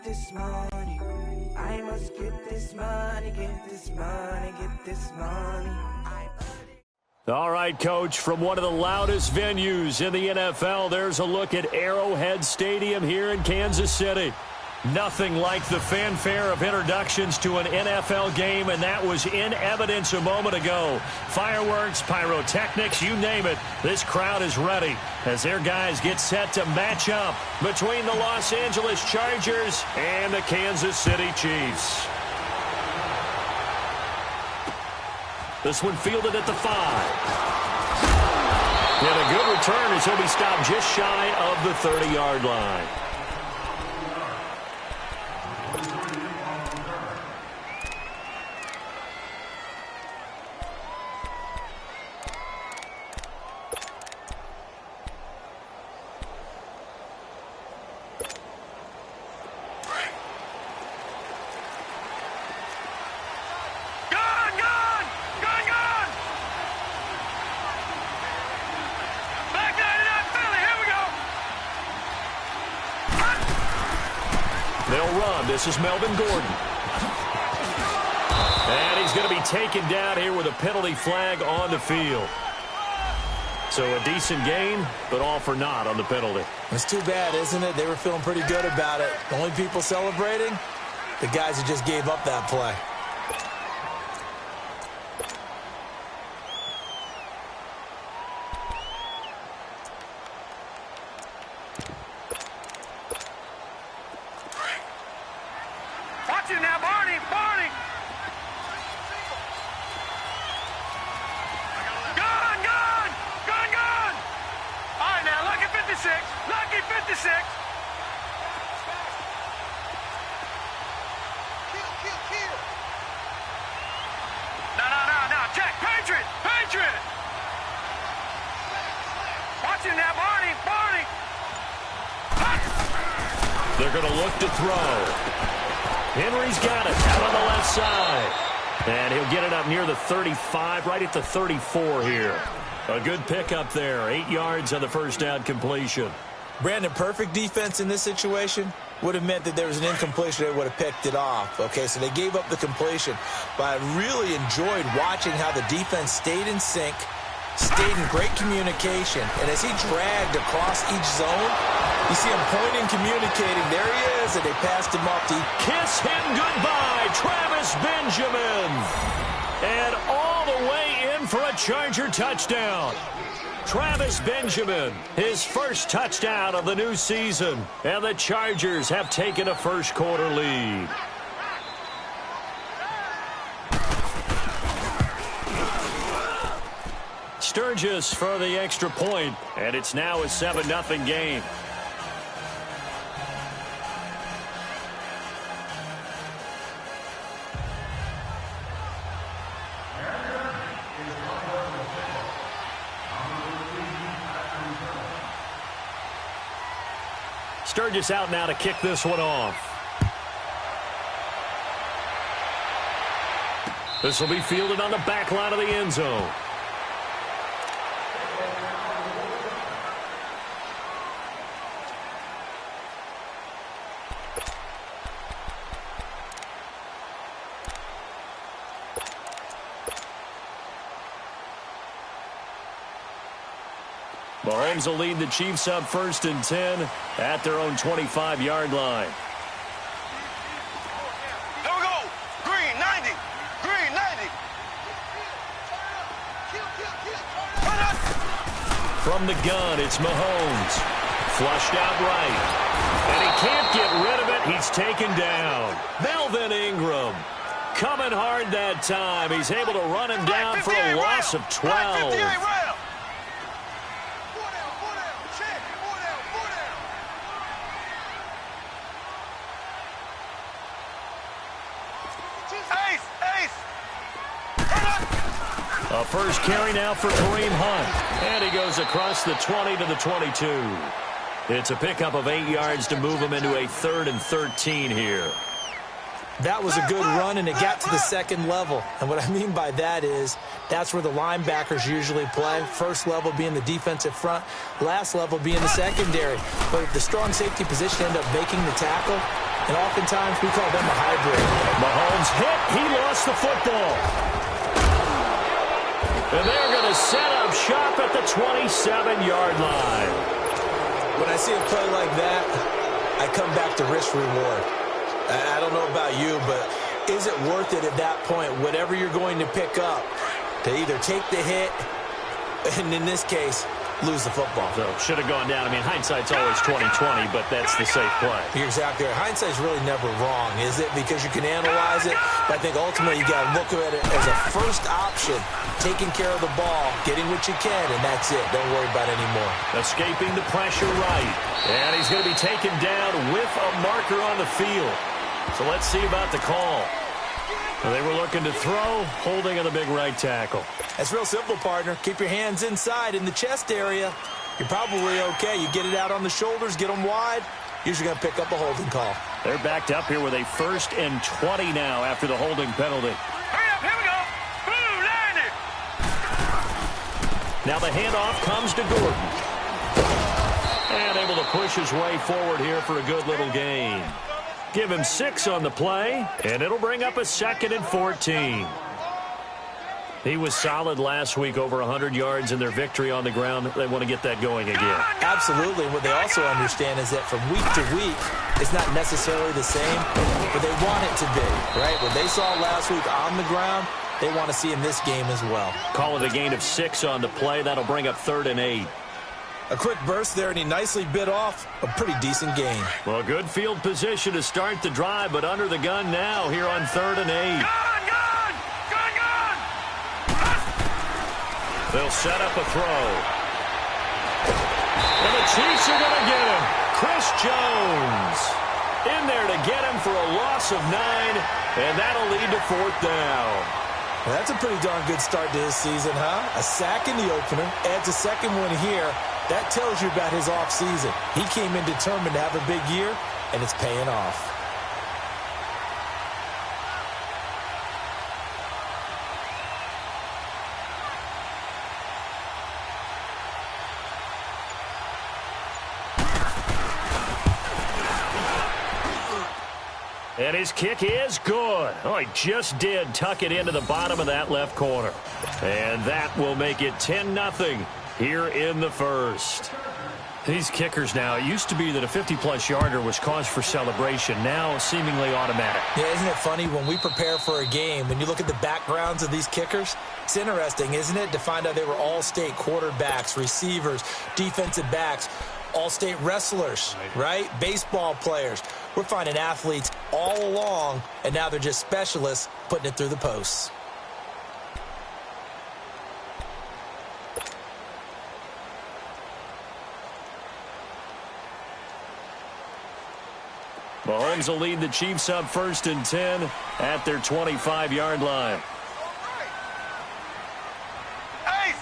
get this money. I must get this money, get this money, get this money. All right, Coach, from one of the loudest venues in the NFL, there's a look at Arrowhead Stadium here in Kansas City. Nothing like the fanfare of introductions to an NFL game, and that was in evidence a moment ago. Fireworks, pyrotechnics, you name it. This crowd is ready as their guys get set to match up between the Los Angeles Chargers and the Kansas City Chiefs. This one fielded at the 5. And a good return as he'll be stopped just shy of the 30-yard line. They'll run. This is Melvin Gordon. And he's going to be taken down here with a penalty flag on the field. So a decent gain, but all for naught on the penalty. It's too bad, isn't it? They were feeling pretty good about it. The only people celebrating, the guys who just gave up that play. They're going to look to throw. Henry's got it out on the left side. And he'll get it up near the 35, right at the 34 here. A good pickup there. 8 yards on the first down completion. Brandon, perfect defense in this situation would have meant that there was an incompletion. They would have picked it off. Okay, so they gave up the completion. But I really enjoyed watching how the defense stayed in sync, stayed in great communication. And as he dragged across each zone, you see him pointing, communicating. There he is, and they passed him off to kiss him goodbye, Travis Benjamin. And all the way in for a Charger touchdown. Travis Benjamin, his first touchdown of the new season. And the Chargers have taken a first-quarter lead. Sturgis for the extra point, and it's now a 7-0 game. Sturgis out now to kick this one off. This will be fielded on the back line of the end zone. Mahomes will lead the Chiefs up 1st and 10 at their own 25-yard line. Here we go. Green, 90. Green, 90. From the gun, it's Mahomes. Flushed out right. And he can't get rid of it. He's taken down. Melvin Ingram coming hard that time. He's able to run him down for a loss of 12. A first carry now for Kareem Hunt. And he goes across the 20 to the 22. It's a pickup of 8 yards to move him into a 3rd and 13 here. That was a good run, and it got to the second level. And what I mean by that is that's where the linebackers usually play. First level being the defensive front, last level being the secondary. But the strong safety position ended up making the tackle, and oftentimes we call them a hybrid. Mahomes hit. He lost the football. And they're going to set up shop at the 27-yard line. When I see a play like that, I come back to risk reward. I don't know about you, but is it worth it at that point, whatever you're going to pick up, to either take the hit, and in this case, lose the football? So should have gone down. I mean, hindsight's always 20/20, but that's the safe play. You're exactly right. Hindsight's really never wrong, is it? Because you can analyze it, but I think ultimately you got to look at it as a first option, taking care of the ball, getting what you can, and that's it. Don't worry about it anymore. Escaping the pressure right. And he's going to be taken down with a marker on the field. So let's see about the call. They were looking to throw, holding on the big right tackle. That's real simple, partner. Keep your hands inside in the chest area. You're probably okay. You get it out on the shoulders, get them wide. Usually going to pick up a holding call. They're backed up here with a 1st and 20 now after the holding penalty. Hurry up, here we go. Boom, line it. Now the handoff comes to Gordon. And able to push his way forward here for a good little gain. Give him 6 on the play, and it'll bring up a 2nd and 14. He was solid last week, over 100 yards in their victory on the ground. They want to get that going again. Absolutely. What they also understand is that from week to week, it's not necessarily the same, but they want it to be, right? What they saw last week on the ground, they want to see in this game as well. Call it a gain of 6 on the play. That'll bring up 3rd and 8. A quick burst there, and he nicely bit off a pretty decent gain. Well, good field position to start the drive, but under the gun now here on 3rd and 8. Gun! They'll set up a throw. And the Chiefs are going to get him. Chris Jones in there to get him for a loss of 9, and that'll lead to 4th down. Well, that's a pretty darn good start to his season, huh? A sack in the opener, adds a second one here. That tells you about his offseason. He came in determined to have a big year, and it's paying off. And his kick is good. Oh, he just did tuck it into the bottom of that left corner. And that will make it 10-0 here in the first. These kickers now, it used to be that a 50-plus yarder was cause for celebration. Now seemingly automatic. Yeah, isn't it funny when we prepare for a game, when you look at the backgrounds of these kickers, it's interesting, isn't it, to find out they were all-state quarterbacks, receivers, defensive backs, all-state wrestlers, right? Baseball players. We're finding athletes all along, and now they're just specialists putting it through the posts. Mahomes will lead the Chiefs up 1st and 10 at their 25-yard line. Ace!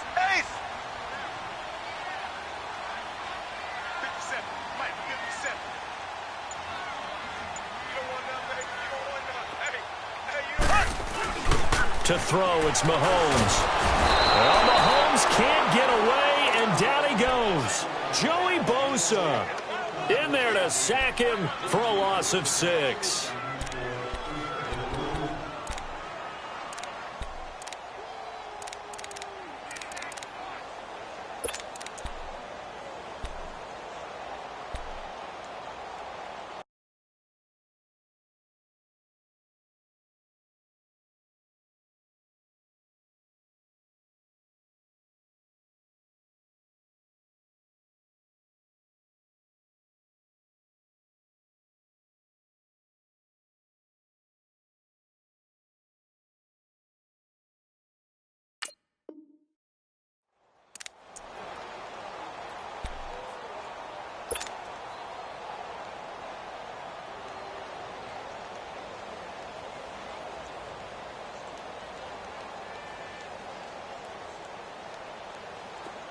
57. Mike, 57. You don't want none, baby. You don't want none. Hey, you don't. To throw, it's Mahomes. Well, Mahomes can't get away, and down he goes. Joey Bosa in there to sack him for a loss of 6.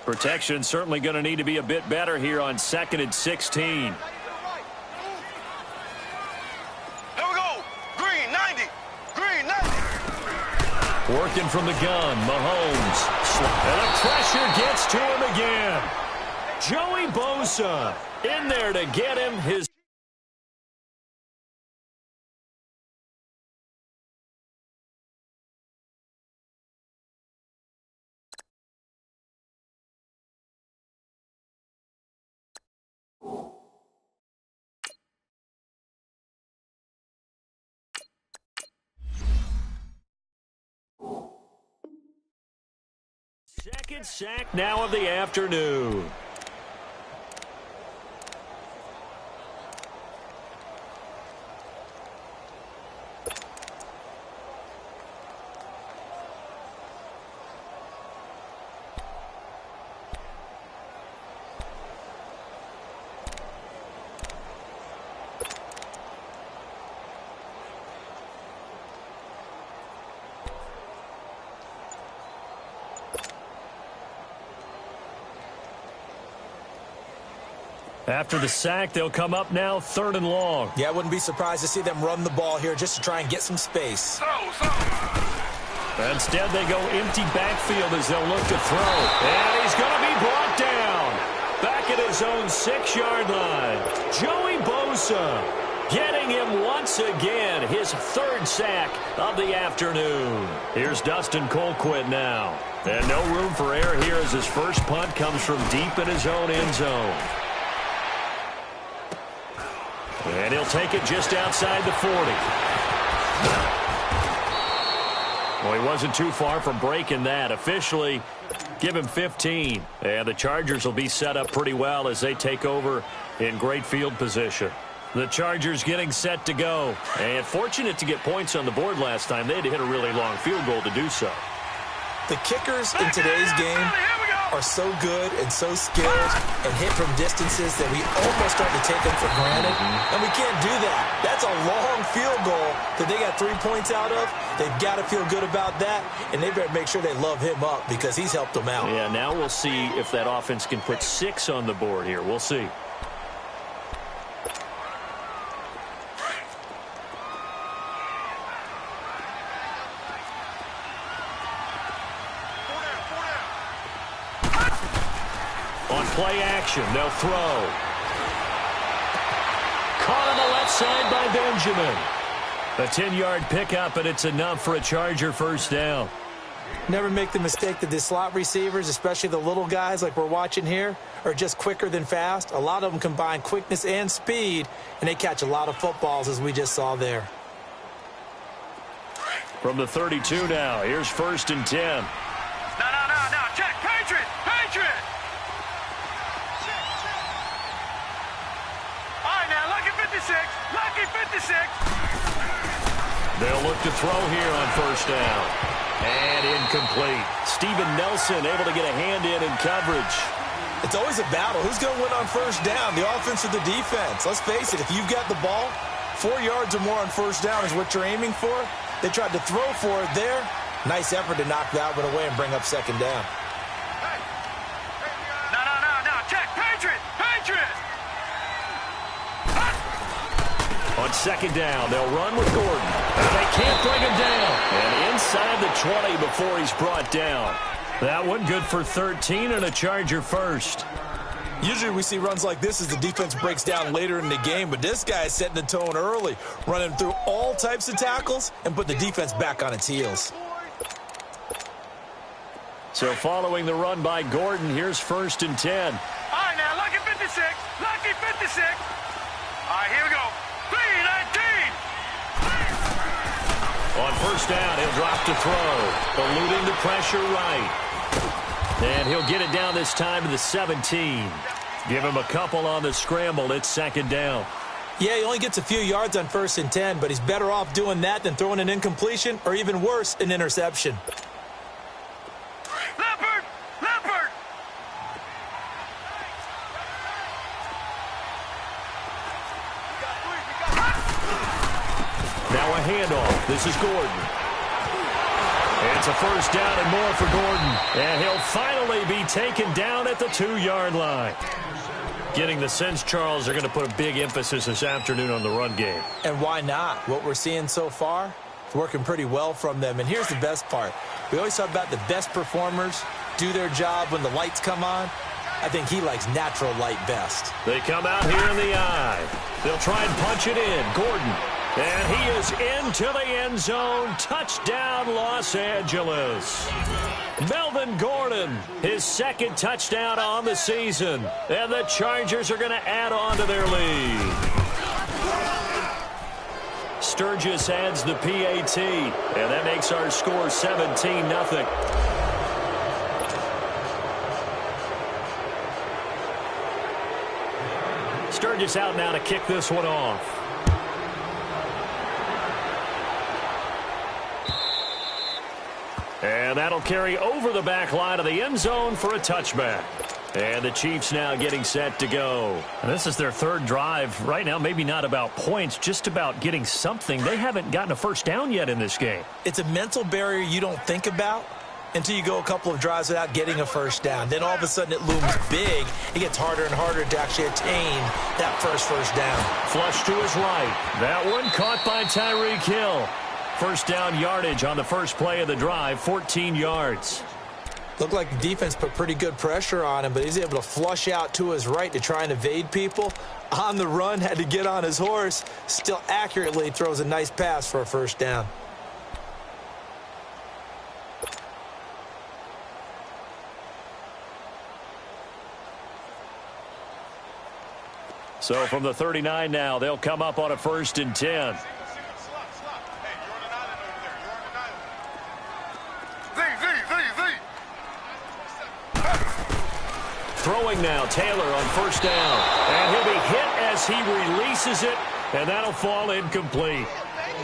Protection certainly going to need to be a bit better here on 2nd and 16. Here we go. Green, Working from the gun, Mahomes. And the pressure gets to him again. Joey Bosa in there to get him his. Second sack now of the afternoon. After the sack, they'll come up now 3rd and long. Yeah, I wouldn't be surprised to see them run the ball here just to try and get some space. Instead, they go empty backfield as they'll look to throw. And he's going to be brought down. Back at his own 6-yard line. Joey Bosa getting him once again. His 3rd sack of the afternoon. Here's Dustin Colquitt now. And no room for error here as his first punt comes from deep in his own end zone. And he'll take it just outside the 40. Well, he wasn't too far from breaking that. Officially, give him 15. And the Chargers will be set up pretty well as they take over in great field position. The Chargers getting set to go. And fortunate to get points on the board last time. They had to hit a really long field goal to do so. The kickers in today's game are so good and so skilled and hit from distances that we almost start to take them for granted. And we can't do that. That's a long field goal that they got 3 points out of. They've got to feel good about that, and they better make sure they love him up because he's helped them out. Yeah, now we'll see if that offense can put 6 on the board here. We'll see. Play action. They'll throw. Caught on the left side by Benjamin. A 10-yard pickup, and it's enough for a Charger first down. Never make the mistake that the slot receivers, especially the little guys like we're watching here, are just quicker than fast. A lot of them combine quickness and speed, and they catch a lot of footballs, as we just saw there. From the 32 now, here's 1st and 10. No. Check. Patriot. Lucky 56. They'll look to throw here on 1st down. And incomplete. Steven Nelson able to get a hand in coverage. It's always a battle. Who's going to win on 1st down, the offense or the defense? Let's face it, if you've got the ball, 4 yards or more on 1st down is what you're aiming for. They tried to throw for it there. Nice effort to knock that one away and bring up 2nd down. No. Check. Patriot. On 2nd down, they'll run with Gordon. And they can't bring him down. And inside the 20 before he's brought down. That one good for 13 and a Charger first. Usually we see runs like this as the defense breaks down later in the game, but this guy is setting the tone early, running through all types of tackles and put the defense back on its heels. So following the run by Gordon, here's 1st and 10. All right, now, lucky 56. All right, here we go. 3-19. On 1st down, he'll drop to throw. Eluding the pressure right. And he'll get it down this time to the 17. Give him a couple on the scramble. It's 2nd down. Yeah, he only gets a few yards on 1st and 10, but he's better off doing that than throwing an incompletion or even worse, an interception. Leopard. Now a handoff. This is Gordon. It's a 1st down and more for Gordon. And he'll finally be taken down at the 2-yard line. Getting the sense, Charles, they're going to put a big emphasis this afternoon on the run game. And why not? What we're seeing so far, It's working pretty well from them. And here's the best part. We always talk about the best performers do their job when the lights come on. I think he likes natural light best. They come out here in the eye. They'll try and punch it in. Gordon. And he is into the end zone. Touchdown, Los Angeles. Melvin Gordon, his second touchdown on the season. And the Chargers are going to add on to their lead. Sturgis adds the PAT. And that makes our score 17-0. Sturgis out now to kick this one off. And that'll carry over the back line of the end zone for a touchback. And the Chiefs now getting set to go. And this is their third drive. Right now, maybe not about points, just about getting something. They haven't gotten a first down yet in this game. It's a mental barrier you don't think about until you go a couple of drives without getting a first down. Then all of a sudden it looms big. It gets harder and harder to actually attain that first down. Flush to his right. That one caught by Tyreek Hill. First down yardage on the first play of the drive, 14 yards. Looked like the defense put pretty good pressure on him, but he's able to flush out to his right to try and evade people. On the run, had to get on his horse. Still accurately throws a nice pass for a first down. So from the 39 now, they'll come up on a 1st and 10. Throwing now, Taylor on first down. And he'll be hit as he releases it, and that'll fall incomplete.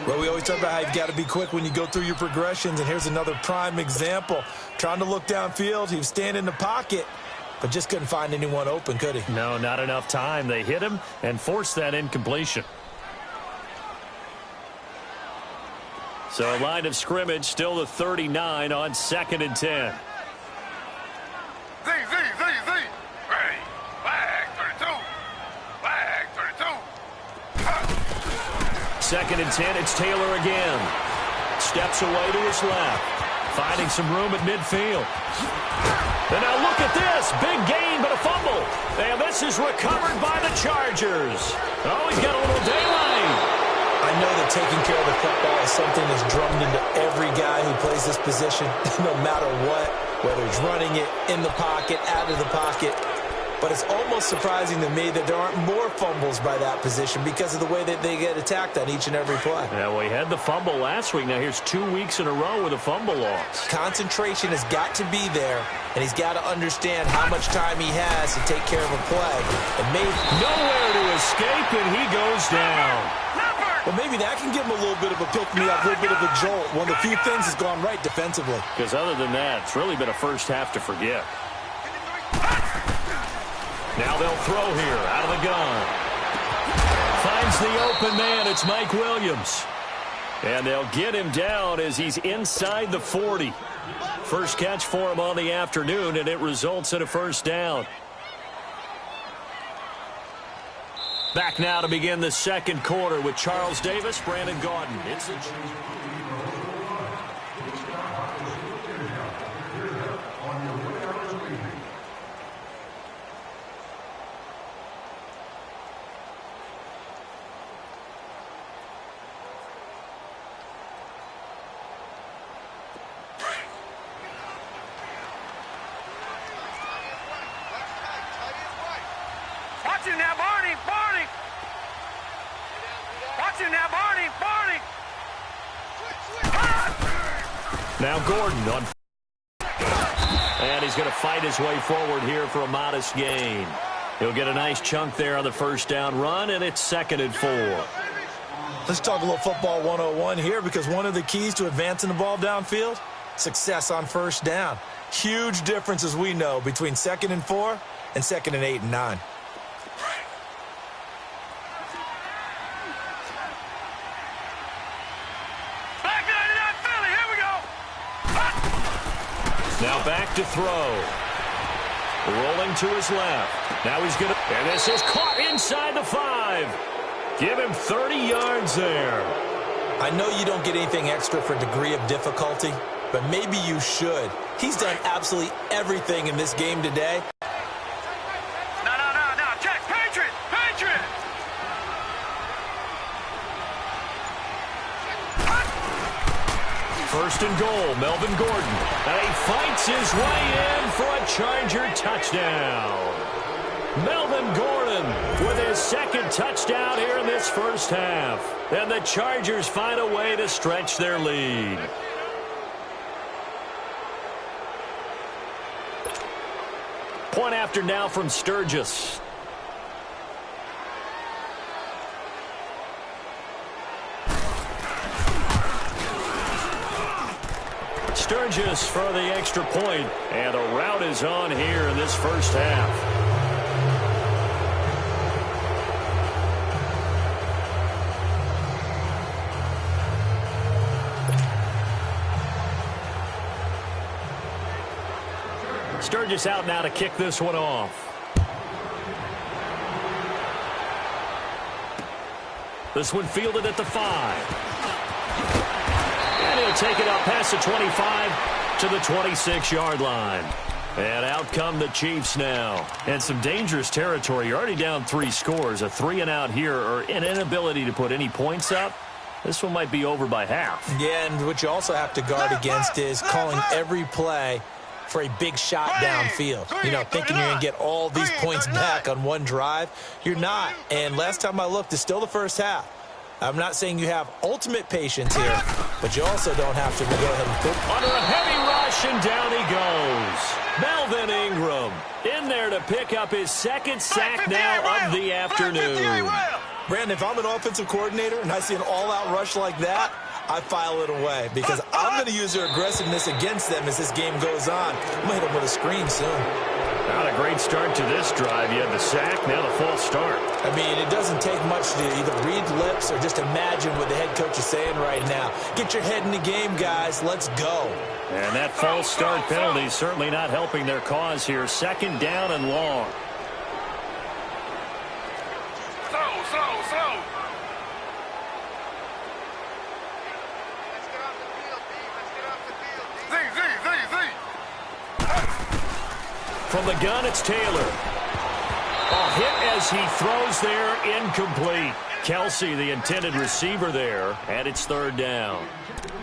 Well, we always talk about how you've got to be quick when you go through your progressions, and here's another prime example. Trying to look downfield, he was standing in the pocket, but just couldn't find anyone open, could he? No, not enough time. They hit him and forced that incompletion. So line of scrimmage, still the 39 on 2nd and 10. Second and 10, it's Taylor again. Steps away to his left. Finding some room at midfield. And now look at this. Big gain, but a fumble. And this is recovered by the Chargers. Oh, he's got a little daylight. I know that taking care of the football is something that's drummed into every guy who plays this position, no matter what, whether he's running it, in the pocket, out of the pocket. But it's almost surprising to me that there aren't more fumbles by that position because of the way that they get attacked on each and every play. Yeah, well, he had the fumble last week. Now here's 2 weeks in a row with a fumble loss. Concentration has got to be there, and he's got to understand how much time he has to take care of a play. And maybe nowhere to escape, and he goes down. Well, maybe that can give him a little bit of a pick-me-up, a little bit of a jolt. One of the few things has gone right defensively. Because other than that, it's really been a first half to forget. Now they'll throw here out of the gun. Finds the open man. It's Mike Williams. And they'll get him down as he's inside the 40. First catch for him on the afternoon, and it results in a first down. Back now to begin the second quarter with Charles Davis, Brandon Gaudin. It's the Now Gordon on. And he's going to fight his way forward here for a modest gain. He'll get a nice chunk there on the first down run, and it's 2nd and 4. Let's talk a little football 101 here, because one of the keys to advancing the ball downfield, success on first down. Huge difference, as we know, between 2nd and 4 and 2nd and 8 and 9. Now back to throw. Rolling to his left. Now he's going to, and this is caught inside the 5. Give him 30 yards there. I know you don't get anything extra for degree of difficulty, but maybe you should. He's done absolutely everything in this game today. No, check, Patriot! First and goal, Melvin Gordon. And he fights his way in for a Charger touchdown. Melvin Gordon with his second touchdown here in this first half. And the Chargers find a way to stretch their lead. Point after now from Sturgis. Sturgis for the extra point, and the rout is on here in this first half. Sturgis out now to kick this one off. This one fielded at the 5. And he'll take it up past the 25 to the 26-yard line. And out come the Chiefs now. And some dangerous territory. You're already down 3 scores. A 3-and-out here, or an inability to put any points up. This one might be over by half. Yeah, and what you also have to guard against is calling every play for a big shot downfield. You know, thinking you're going to get all these points back on one drive. You're not. And last time I looked, it's still the first half. I'm not saying you have ultimate patience here, but you also don't have to go ahead and put... Under a heavy rush, and down he goes. Melvin Ingram in there to pick up his second sack now of the afternoon. Brandon, if I'm an offensive coordinator and I see an all-out rush like that, I file it away because I'm going to use their aggressiveness against them as this game goes on. I'm going to hit them with a screen soon. Not a great start to this drive. You had the sack, now the false start. I mean, it doesn't take much to either read lips or just imagine what the head coach is saying right now. Get your head in the game, guys. Let's go. And that false start penalty certainly not helping their cause here. Second down and long. Slow. From the gun, it's Taylor. A hit as he throws there, incomplete. Kelsey, the intended receiver there, and it's third down.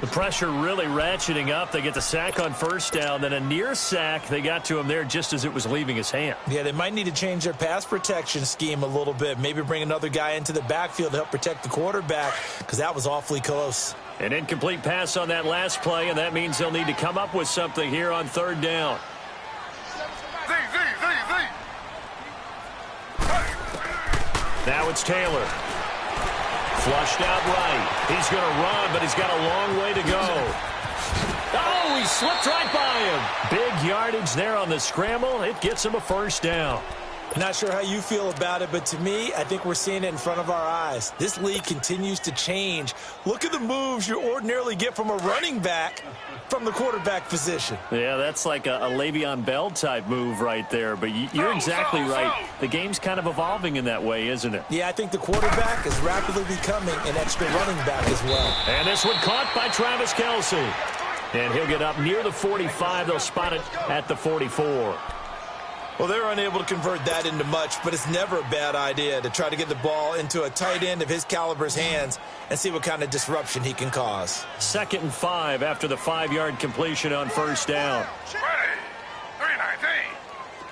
The pressure really ratcheting up. They get the sack on first down, then a near sack. They got to him there just as it was leaving his hand. Yeah, they might need to change their pass protection scheme a little bit. Maybe bring another guy into the backfield to help protect the quarterback because that was awfully close. An incomplete pass on that last play, and that means they'll need to come up with something here on third down. Now it's Taylor. Flushed out right. He's going to run, but he's got a long way to go. Oh, he slipped right by him. Big yardage there on the scramble. It gets him a first down. Not sure how you feel about it, but to me, I think we're seeing it in front of our eyes. This league continues to change. Look at the moves you ordinarily get from a running back from the quarterback position. Yeah, that's like a Le'Veon Bell type move right there, but you're exactly right. The game's kind of evolving in that way, isn't it? Yeah, I think the quarterback is rapidly becoming an extra running back as well. And this one caught by Travis Kelsey. And he'll get up near the 45. They'll spot it at the 44. Well, they're unable to convert that into much, but it's never a bad idea to try to get the ball into a tight end of his caliber's hands and see what kind of disruption he can cause. 2nd and 5 after the 5-yard completion on first down. Ready.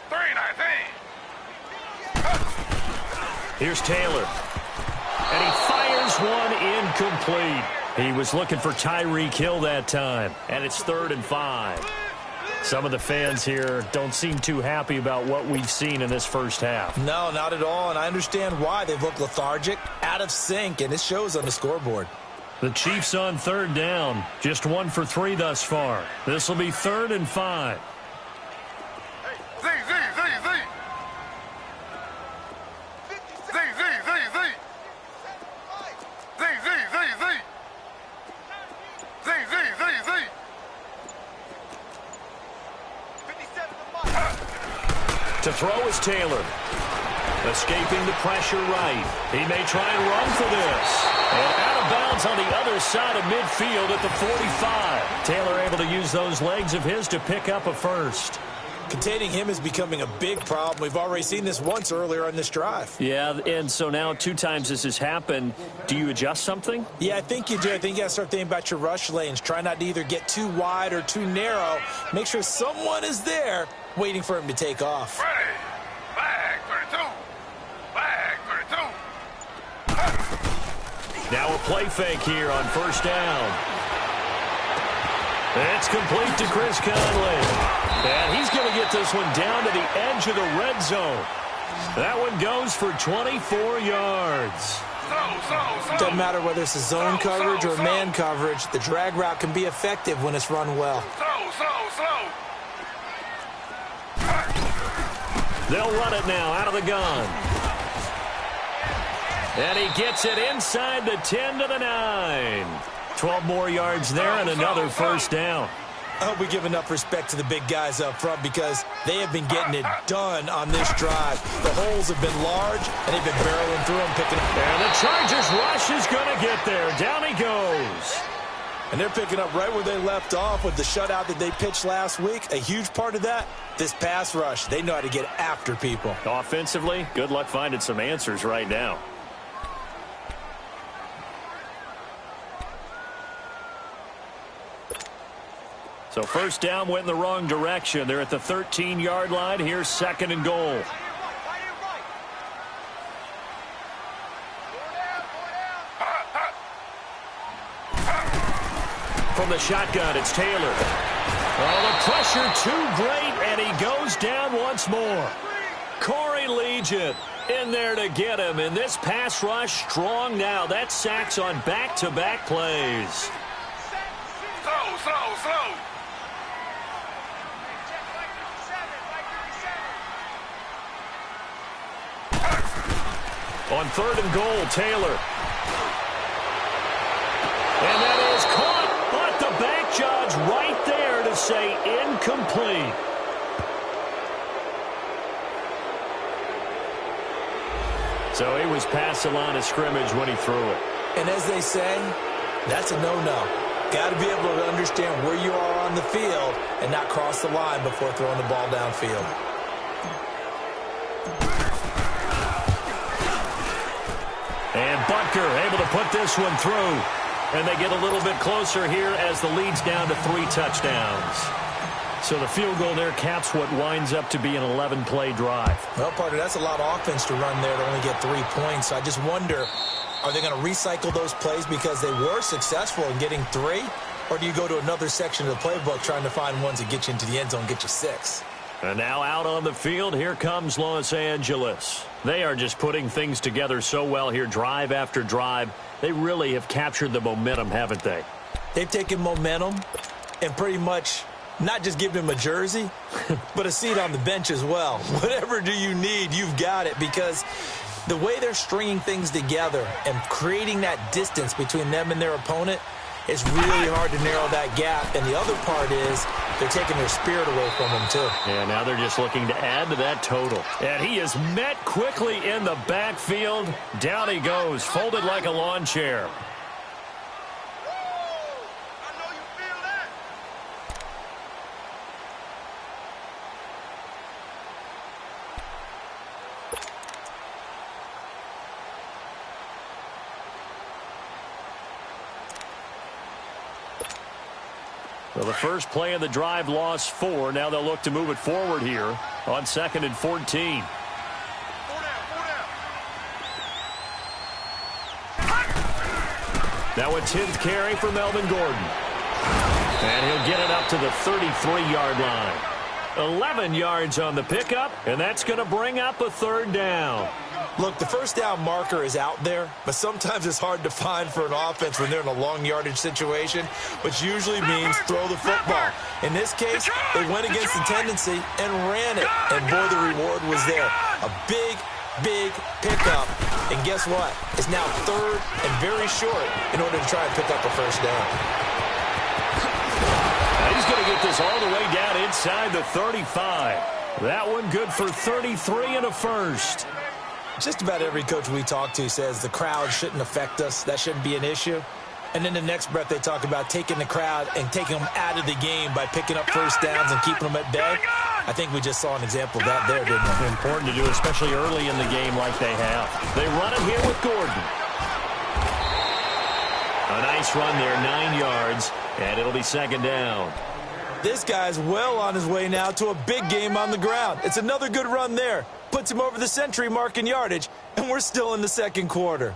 3-19. Here's Taylor. And he fires one incomplete. He was looking for Tyreek Hill that time. And it's 3rd and 5. Some of the fans here don't seem too happy about what we've seen in this first half. No, not at all, and I understand why. They've looked lethargic, out of sync, and it shows on the scoreboard. The Chiefs on third down. Just 1 for 3 thus far. This will be 3rd and 5. To throw is Taylor. Escaping the pressure right. He may try and run for this. And out of bounds on the other side of midfield at the 45. Taylor able to use those legs of his to pick up a first. Containing him is becoming a big problem. We've already seen this once earlier on this drive. Yeah, and so now 2 times this has happened. Do you adjust something? Yeah, I think you do. I think you got to start thinking about your rush lanes. Try not to either get too wide or too narrow. Make sure someone is there waiting for him to take off. Ready. Bag 32. Bag 32. Now a play fake here on first down. It's complete to Chris Conley. And he's going to get this one down to the edge of the red zone. That one goes for 24 yards. Doesn't matter whether it's a zone coverage or man coverage. The drag route can be effective when it's run well. They'll run it now out of the gun. And he gets it inside the 10 to the 9. 12 more yards there and another first down. I hope we give enough respect to the big guys up front because they have been getting it done on this drive. The holes have been large, and they've been barreling through them, picking up. And the Chargers rush is going to get there. Down he goes. And they're picking up right where they left off with the shutout that they pitched last week. A huge part of that, this pass rush. They know how to get after people. Offensively, good luck finding some answers right now. So first down went in the wrong direction. They're at the 13-yard line. Here's second and goal. From the shotgun, it's Taylor. Oh, the pressure too great, and he goes down once more. Corey Legion in there to get him, and this pass rush strong now. That's sacks on back-to-back plays. Slow. On third and goal, Taylor. And that is caught, but the back judge right there to say incomplete. So he was past the line of scrimmage when he threw it. And as they say, that's a no-no. Got to be able to understand where you are on the field and not cross the line before throwing the ball downfield. And Butker able to put this one through. And they get a little bit closer here as the lead's down to 3 touchdowns. So the field goal there caps what winds up to be an 11-play drive. Well, partner, that's a lot of offense to run there to only get 3 points. So I just wonder, are they going to recycle those plays because they were successful in getting 3? Or do you go to another section of the playbook trying to find ones that get you into the end zone, get you 6? And now out on the field, here comes Los Angeles. They are just putting things together so well here, drive after drive. They really have captured the momentum, haven't they? They've taken momentum and pretty much not just given him a jersey, but a seat on the bench as well. Whatever do you need, you've got it, because the way they're stringing things together and creating that distance between them and their opponent, it's really hard to narrow that gap. And the other part is they're taking their spirit away from them, too. Yeah, now they're just looking to add to that total. And he is met quickly in the backfield. Down he goes, folded like a lawn chair. Well, the first play of the drive lost 4. Now they'll look to move it forward here on 2nd and 14. Now a 10th carry for Melvin Gordon. And he'll get it up to the 33-yard line. 11 yards on the pickup, and that's going to bring up a 3rd down. Look, the first down marker is out there, but sometimes it's hard to find for an offense when they're in a long yardage situation, which usually means throw the football. In this case, they went against the tendency and ran it, and boy, the reward was there. A big pickup, and guess what? It's now 3rd and very short in order to try and pick up a first down. He's going to get this all the way down inside the 35. That one good for 33 and a first. Just about every coach we talk to says the crowd shouldn't affect us. That shouldn't be an issue. And then the next breath they talk about taking the crowd and taking them out of the game by picking up first downs and keeping them at bay. I think we just saw an example of that there, didn't we? Important to do, especially early in the game like they have. They run it here with Gordon. A nice run there, 9 yards, and it'll be second down. This guy's well on his way now to a big game on the ground. It's another good run there. Puts him over the century mark in yardage, and we're still in the second quarter.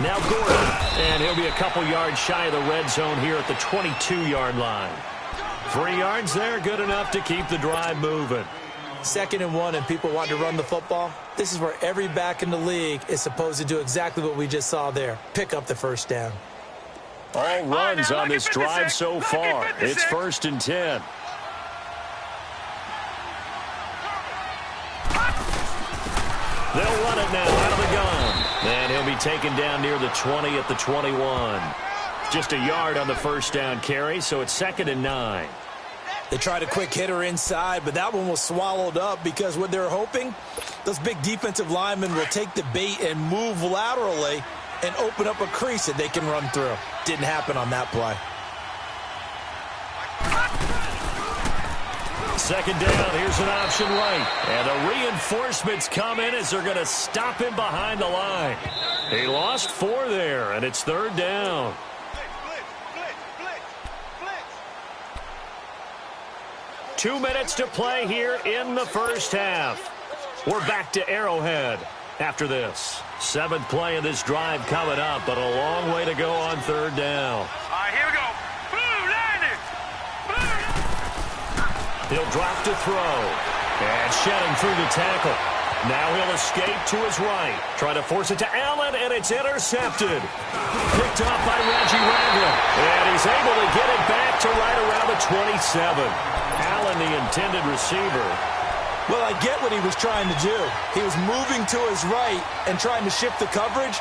Now Gordon, and he'll be a couple yards shy of the red zone here at the 22-yard line. 3 yards there, good enough to keep the drive moving. 2nd and 1, and people want to run the football. This is where every back in the league is supposed to do exactly what we just saw there. Pick up the first down. All runs on this drive so far. It's 1st and 10. They'll run it now out of the gun. And he'll be taken down near the 20 at the 21. Just a yard on the first down carry, so it's 2nd and 9. They tried a quick hitter inside, but that one was swallowed up because what they're hoping, those big defensive linemen will take the bait and move laterally and open up a crease that they can run through. Didn't happen on that play. 2nd down, here's an option right. And the reinforcements come in as they're going to stop him behind the line. He lost 4 there, and it's 3rd down. 2 minutes to play here in the first half. We're back to Arrowhead after this. 7th play of this drive coming up, but a long way to go on 3rd down. All right, here we go. Boom, landed. Boom. He'll drop to throw. And shedding through the tackle. Now he'll escape to his right. Try to force it to Allen, and it's intercepted. Picked up by Reggie Ragland. And he's able to get it back to right around the 27. Allen, the intended receiver. Well, I get what he was trying to do. He was moving to his right and trying to shift the coverage,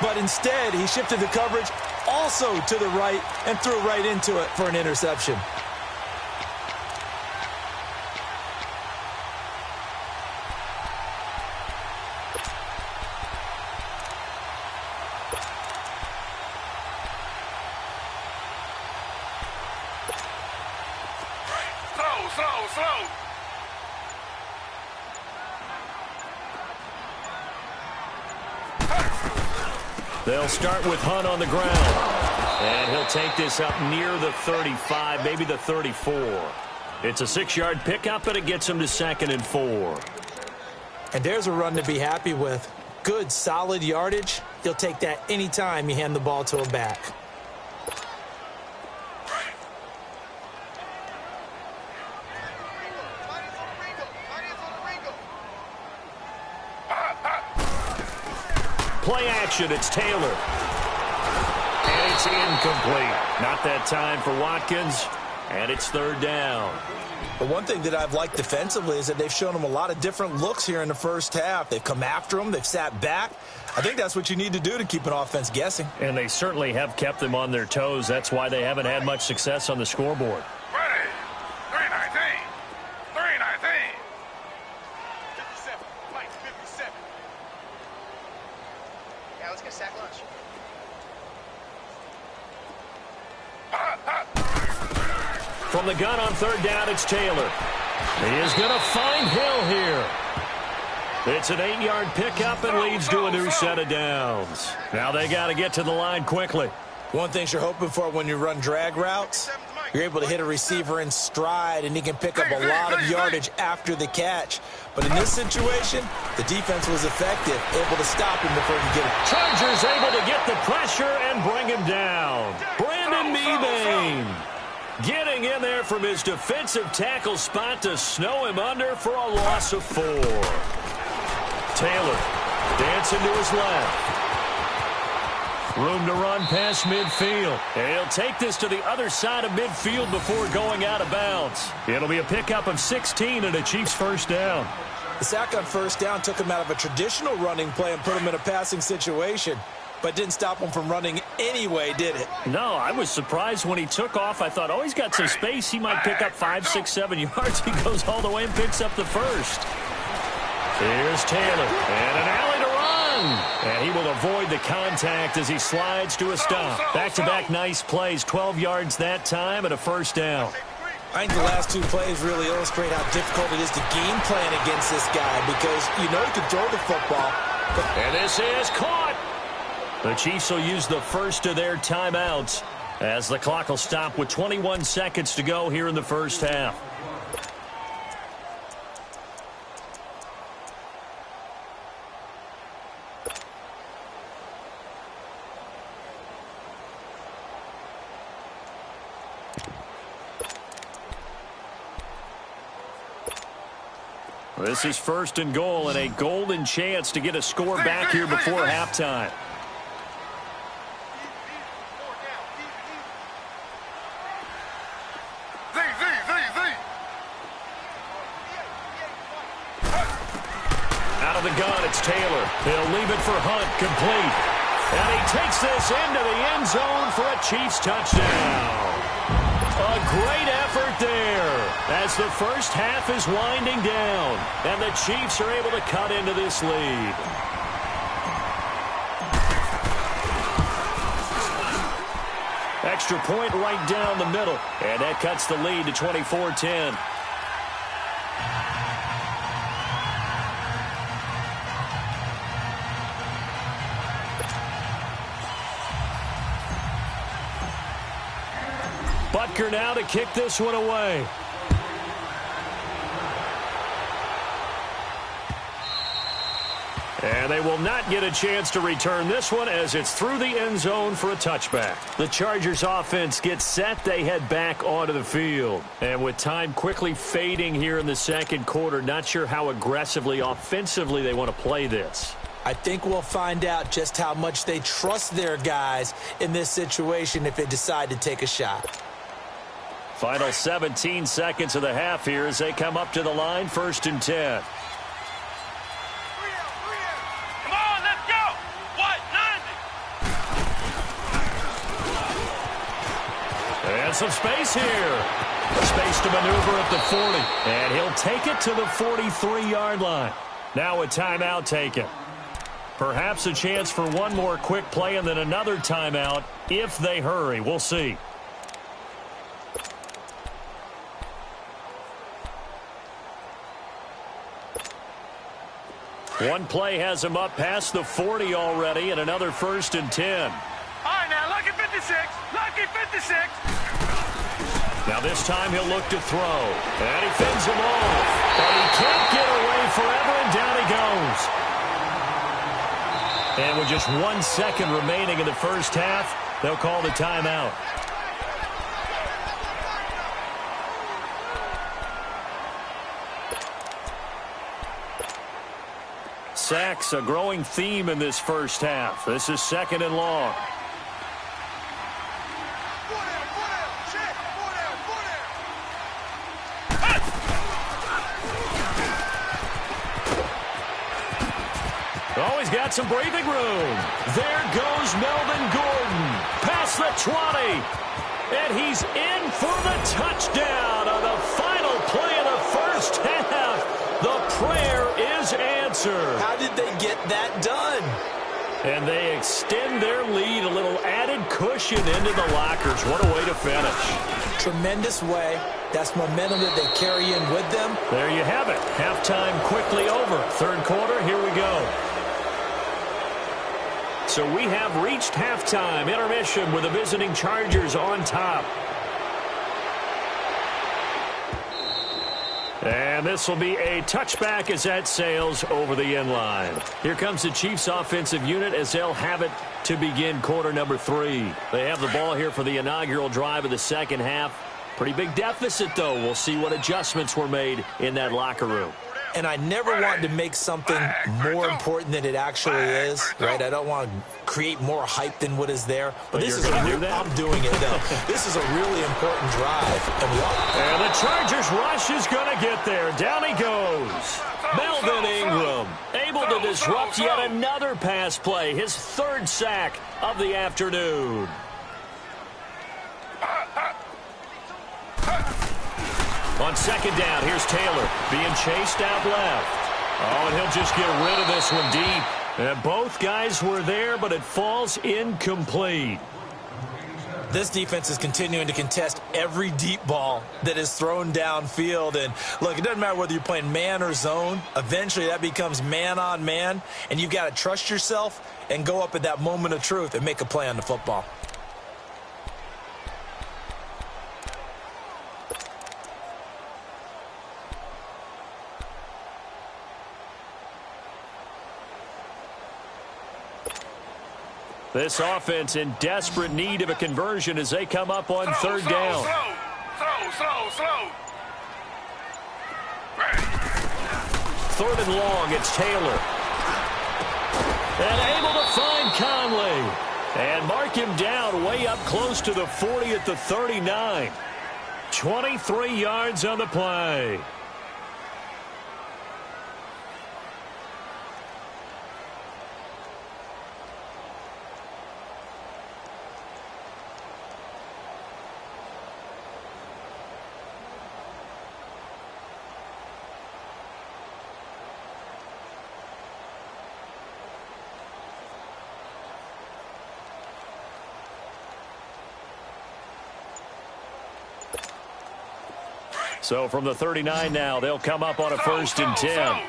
but instead he shifted the coverage also to the right and threw right into it for an interception. Slow. They'll start with Hunt on the ground. And he'll take this up near the 35, maybe the 34. It's a 6-yard pickup, and it gets him to 2nd and 4. And there's a run to be happy with. Good, solid yardage. You'll take that anytime you hand the ball to a back. Play action, it's Taylor. And it's incomplete. Not that time for Watkins, and it's 3rd down. But one thing that I've liked defensively is that they've shown him a lot of different looks here in the first half. They've come after him. They've sat back. I think that's what you need to do to keep an offense guessing. And they certainly have kept them on their toes. That's why they haven't had much success on the scoreboard. Ready. 319. 319. 57. Mike, 57. Yeah, let's get sack lunch. From the gun on 3rd down, it's Taylor. He is going to find Hill here. It's an 8-yard pickup and leads to a new set of downs. Now they got to get to the line quickly. One thing you're hoping for when you run drag routes, you're able to hit a receiver in stride, and he can pick up a lot of yardage after the catch. But in this situation, the defense was effective, able to stop him before he could get it. Chargers able to get the pressure and bring him down. Brandon Mebane getting in there from his defensive tackle spot to snow him under for a loss of 4. Taylor dancing to his left. Room to run past midfield. And he'll take this to the other side of midfield before going out of bounds. It'll be a pickup of 16 and a Chiefs 1st down. The sack on first down took him out of a traditional running play and put him in a passing situation, but didn't stop him from running anyway, did it? No, I was surprised when he took off. I thought, oh, he's got some space. He might pick up 5, 6, 7 yards. He goes all the way and picks up the first. Here's Taylor, and an alley to run. And he will avoid the contact as he slides to a stop. Back-to-back nice plays, 12 yards that time and a first down. I think the last 2 plays really illustrate how difficult it is to game plan against this guy because you know he can throw the football. And this is caught. The Chiefs will use the first of their timeouts as the clock will stop with 21 seconds to go here in the first half. This is first and goal and a golden chance to get a score back here before halftime. Out of the gun, it's Taylor. He'll leave it for Hunt, complete. And he takes this into the end zone for a Chiefs touchdown. A great effort there as the first half is winding down. And the Chiefs are able to cut into this lead. Extra point right down the middle. And that cuts the lead to 24-10. Butker now to kick this one away. And they will not get a chance to return this one as it's through the end zone for a touchback. The Chargers offense gets set. They head back onto the field. And with time quickly fading here in the second quarter, not sure how aggressively, offensively they want to play this. I think we'll find out just how much they trust their guys in this situation if they decide to take a shot. Final 17 seconds of the half here as they come up to the line, 1st and 10. Come on, let's go! What? 90! And some space here. Space to maneuver at the 40. And he'll take it to the 43-yard line. Now a timeout taken. Perhaps a chance for one more quick play and then another timeout if they hurry. We'll see. One play has him up past the 40 already and another 1st and 10. All right, now, lucky 56. Lucky 56. Now this time he'll look to throw. And he fends him off. But he can't get away forever, and down he goes. And with just 1 second remaining in the first half, they'll call the timeout. Sacks, a growing theme in this first half. This is 2nd and long. Oh, he's got some breathing room. There goes Melvin Gordon. Past the 20. And he's in for the touchdown on the final play of the first half. The prayer is answered. How did they get that done? And they extend their lead, a little added cushion into the lockers. What a way to finish. Tremendous way. That's momentum that they carry in with them. There you have it. Halftime quickly over. 3rd quarter, here we go. So we have reached halftime. Intermission with the visiting Chargers on top. And this will be a touchback as that sails over the end line. Here comes the Chiefs offensive unit as they'll have it to begin quarter number 3. They have the ball here for the inaugural drive of the second half. Pretty big deficit, though. We'll see what adjustments were made in that locker room. And I never want to make something more important than it actually is, right? I don't want to create more hype than what is there. But this is I'm doing it, though. This is a really important drive. And the Chargers rush is going to get there. Down he goes. Melvin Ingram able to disrupt yet another pass play, his third sack of the afternoon. On second down, here's Taylor being chased out left. Oh, and he'll just get rid of this one deep. And both guys were there, but it falls incomplete. This defense is continuing to contest every deep ball that is thrown downfield. And, look, it doesn't matter whether you're playing man or zone. Eventually, that becomes man on man. And you've got to trust yourself and go up at that moment of truth and make a play on the football. This offense in desperate need of a conversion as they come up on third down. Slow. Third and long, it's Taylor. And able to find Conley. And mark him down way up close to the 40 at the 39. 23 yards on the play. So from the 39 now, they'll come up on a 1st and 10.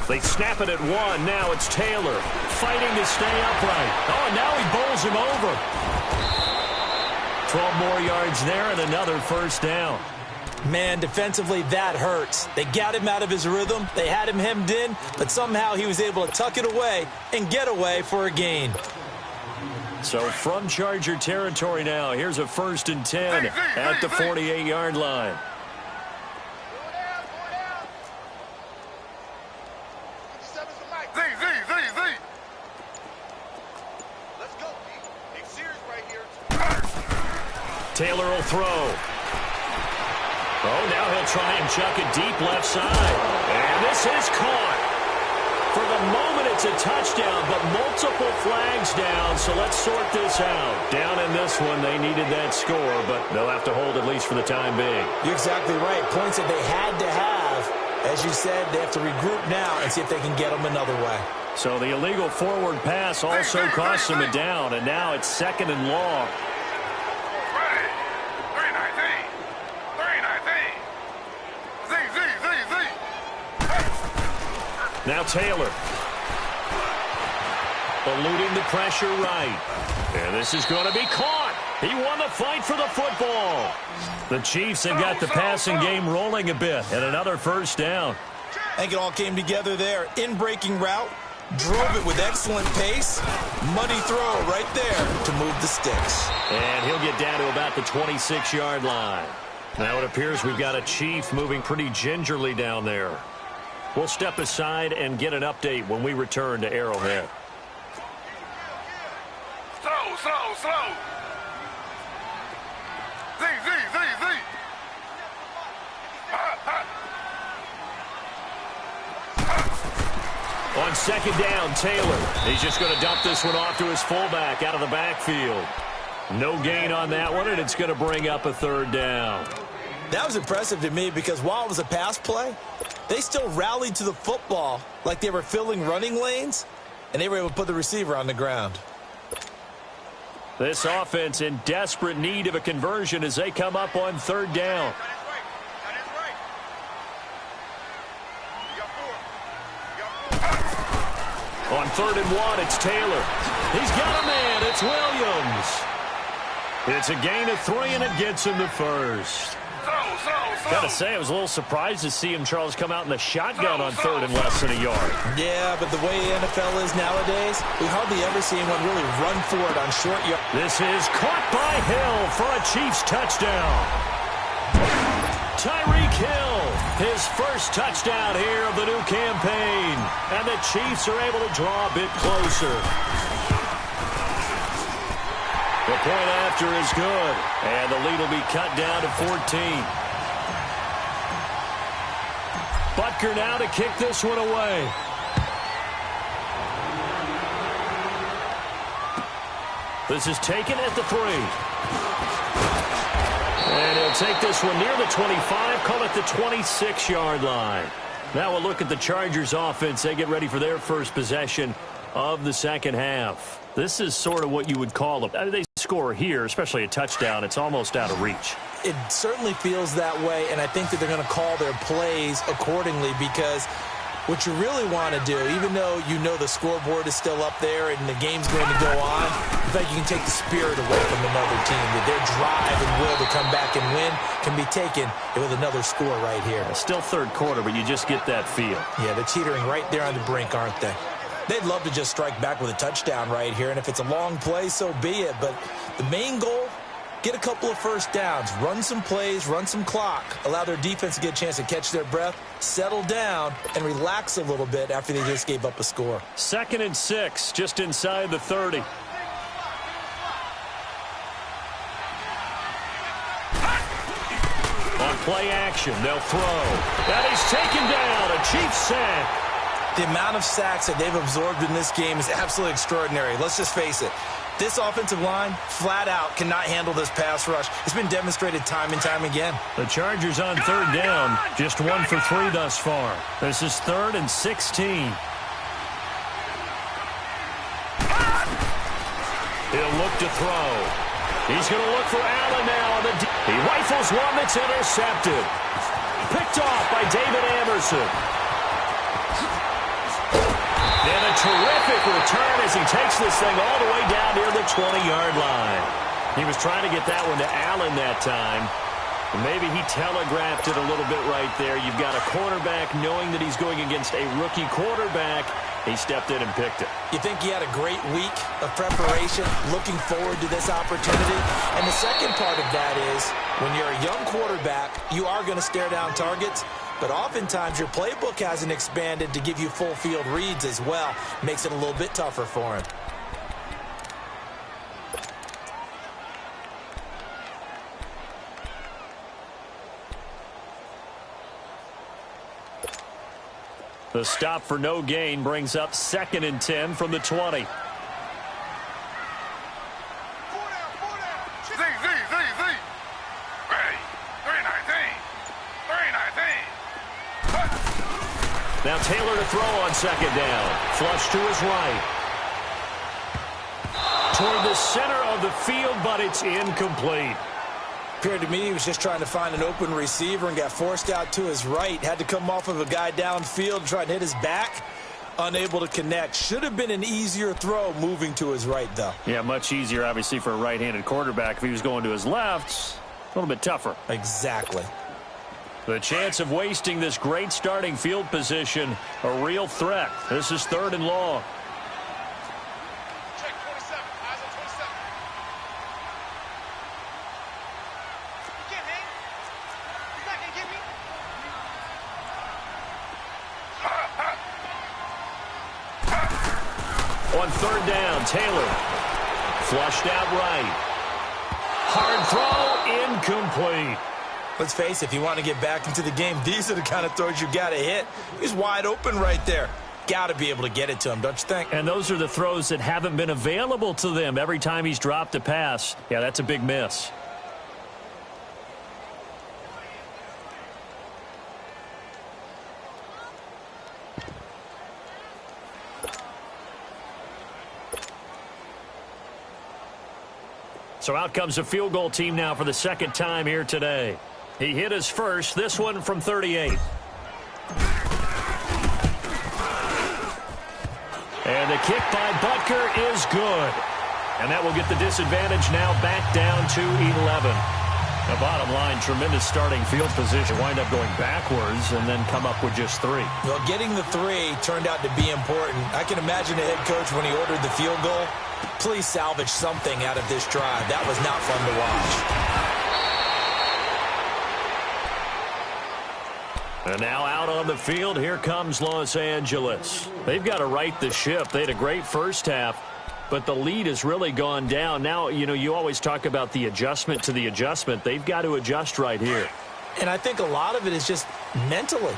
They snap it at 1. Now it's Taylor fighting to stay upright. Oh, and now he bowls him over. 12 more yards there and another 1st down. Man, defensively, that hurts. They got him out of his rhythm. They had him hemmed in, but somehow he was able to tuck it away and get away for a gain. So from Charger territory now, here's a 1st and 10 at the 48-yard line. Taylor will throw. Oh, now he'll try and chuck it deep left side. And this is caught. For the moment, it's a touchdown, but multiple flags down, so let's sort this out. Down in this one, they needed that score, but they'll have to hold at least for the time being. You're exactly right. Points that they had to have. As you said, they have to regroup now and see if they can get them another way. So the illegal forward pass also costs them a down, and now it's 2nd and long. Now Taylor. Eluding the pressure right. And this is going to be caught. He won the fight for the football. The Chiefs have got the passing game rolling a bit. And another 1st down. I think it all came together there. In-breaking route. Drove it with excellent pace. Muddy throw right there to move the sticks. And he'll get down to about the 26-yard line. Now it appears we've got a Chief moving pretty gingerly down there. We'll step aside and get an update when we return to Arrowhead. Slow. Z. On 2nd down, Taylor. He's just going to dump this one off to his fullback out of the backfield. No gain on that one, and it's going to bring up a 3rd down. That was impressive to me because while it was a pass play, they still rallied to the football like they were filling running lanes, and they were able to put the receiver on the ground. This offense in desperate need of a conversion as they come up on 3rd down. On 3rd and 1, it's Taylor. He's got a man. It's Williams. It's a gain of 3, and it gets him the 1st. Gotta say, I was a little surprised to see him, Charles, come out in the shotgun on 3rd and less than a yard. Yeah, but the way the NFL is nowadays, we hardly ever see anyone really run for it on short yard. This is caught by Hill for a Chiefs touchdown. Tyreek Hill, his first touchdown here of the new campaign. And the Chiefs are able to draw a bit closer. The point after is good, and the lead will be cut down to 14. Butker now to kick this one away. This is taken at the 3. And he'll take this one near the 25, call it the 26-yard line. Now we'll look at the Chargers offense. They get ready for their first possession of the second half. This is sort of what you would call they score here, especially a touchdown. It's almost out of reach. It certainly feels that way, and I think that they're going to call their plays accordingly, because what you really want to do, even though you know the scoreboard is still up there and the game's going to go on, I think you can take the spirit away from another team. That their drive and will to come back and win can be taken with another score right here. Still third quarter, but you just get that feel. Yeah, they're teetering right there on the brink, aren't they? They'd love to just strike back with a touchdown right here, and if it's a long play, so be it. But the main goal, get a couple of first downs, run some plays, run some clock, allow their defense to get a chance to catch their breath, settle down, and relax a little bit after they just gave up a score. 2nd and 6, just inside the 30. On play action, they'll throw. And he's taken down, a Chiefs sack. The amount of sacks that they've absorbed in this game is absolutely extraordinary. Let's just face it. This offensive line, flat out, cannot handle this pass rush. It's been demonstrated time and time again. The Chargers on 3rd down, just 1 for 3 thus far. This is 3rd and 16. He'll look to throw. He's going to look for Allen now. He rifles one that's intercepted. Picked off by David Anderson. And a terrific return as he takes this thing all the way down near the 20-yard line. He was trying to get that one to Allen that time. And maybe he telegraphed it a little bit right there. You've got a cornerback knowing that he's going against a rookie quarterback. He stepped in and picked it. You think he had a great week of preparation, looking forward to this opportunity? And the second part of that is, when you're a young quarterback, you are going to stare down targets. But oftentimes your playbook hasn't expanded to give you full field reads as well. Makes it a little bit tougher for him. The stop for no gain brings up 2nd and 10 from the 20. Now Taylor to throw on 2nd down. Flush to his right. Toward the center of the field, but it's incomplete. Appeared to me he was just trying to find an open receiver and got forced out to his right. Had to come off of a guy downfield and try to hit his back. Unable to connect. Should have been an easier throw moving to his right, though. Yeah, much easier, obviously, for a right-handed quarterback. If he was going to his left, a little bit tougher. Exactly. The chance of wasting this great starting field position, a real threat. This is 3rd and long. Check 27. Eyes on 27. You can't hang. You're not going to get me. On 3rd down, Taylor. Flushed out right. Hard throw, incomplete. Let's face it, if you want to get back into the game, these are the kind of throws you got to hit. He's wide open right there. Got to be able to get it to him, don't you think? And those are the throws that haven't been available to them every time he's dropped a pass. Yeah, that's a big miss. So out comes a field goal team now for the 2nd time here today. He hit his first, this one from 38. And the kick by Butker is good. And that will get the disadvantage now back down to 11. The bottom line, tremendous starting field position. Wind up going backwards and then come up with just 3. Well, getting the 3 turned out to be important. I can imagine the head coach when he ordered the field goal. Please salvage something out of this drive. That was not fun to watch. And now out on the field, here comes Los Angeles. They've got to right the ship. They had a great first half, but the lead has really gone down. Now, you know, you always talk about the adjustment to the adjustment. They've got to adjust right here. And I think a lot of it is just mentally.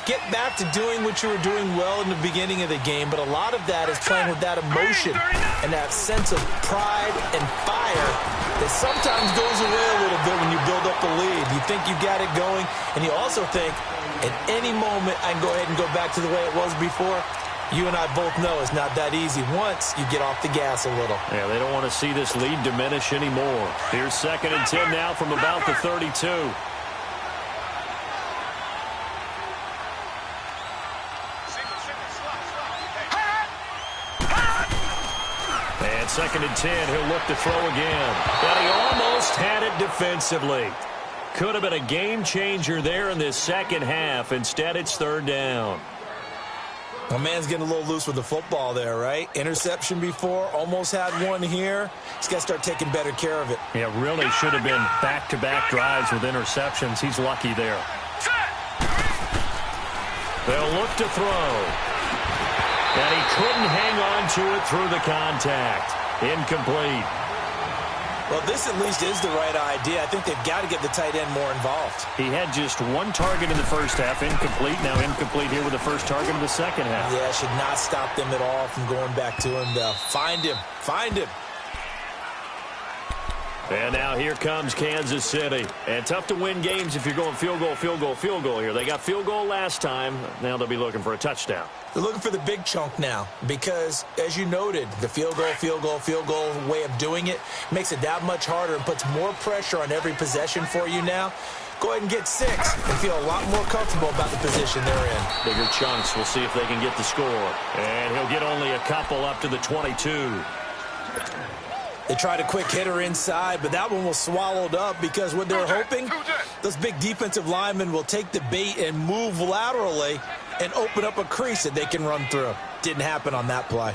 get back to doing what you were doing well in the beginning of the game, but a lot of that is playing with that emotion and that sense of pride and fire that sometimes goes away a little bit when you build up a lead. You think you got it going, and you also think, at any moment, I can go ahead and go back to the way it was before. You and I both know it's not that easy once you get off the gas a little. Yeah, they don't want to see this lead diminish anymore. Here's 2nd and 10 now from about the 32. And 2nd and 10, he'll look to throw again. But he almost had it defensively. Could have been a game changer there in this second half. Instead, it's 3rd down. My man's getting a little loose with the football there, right? Interception before, almost had one here. He's got to start taking better care of it. Yeah, really should have been back-to-back drives with interceptions. He's lucky there. They'll look to throw. And he couldn't hang on to it through the contact. Incomplete. Well, this at least is the right idea. I think they've got to get the tight end more involved. He had just one target in the first half, incomplete. Now incomplete here with the first target of the second half. Yeah, should not stop them at all from going back to him, though. Find him. Find him. And now here comes Kansas City. And tough to win games if you're going field goal, field goal, field goal here. They got field goal last time. Now they'll be looking for a touchdown. They're looking for the big chunk now because, as you noted, the field goal, field goal, field goal way of doing it makes it that much harder and puts more pressure on every possession for you now. Go ahead and get 6 and feel a lot more comfortable about the position they're in. Bigger chunks. We'll see if they can get the score. And he'll get only a couple up to the 22. They tried a quick hitter inside, but that one was swallowed up because what they're hoping, those big defensive linemen will take the bait and move laterally and open up a crease that they can run through. Didn't happen on that play.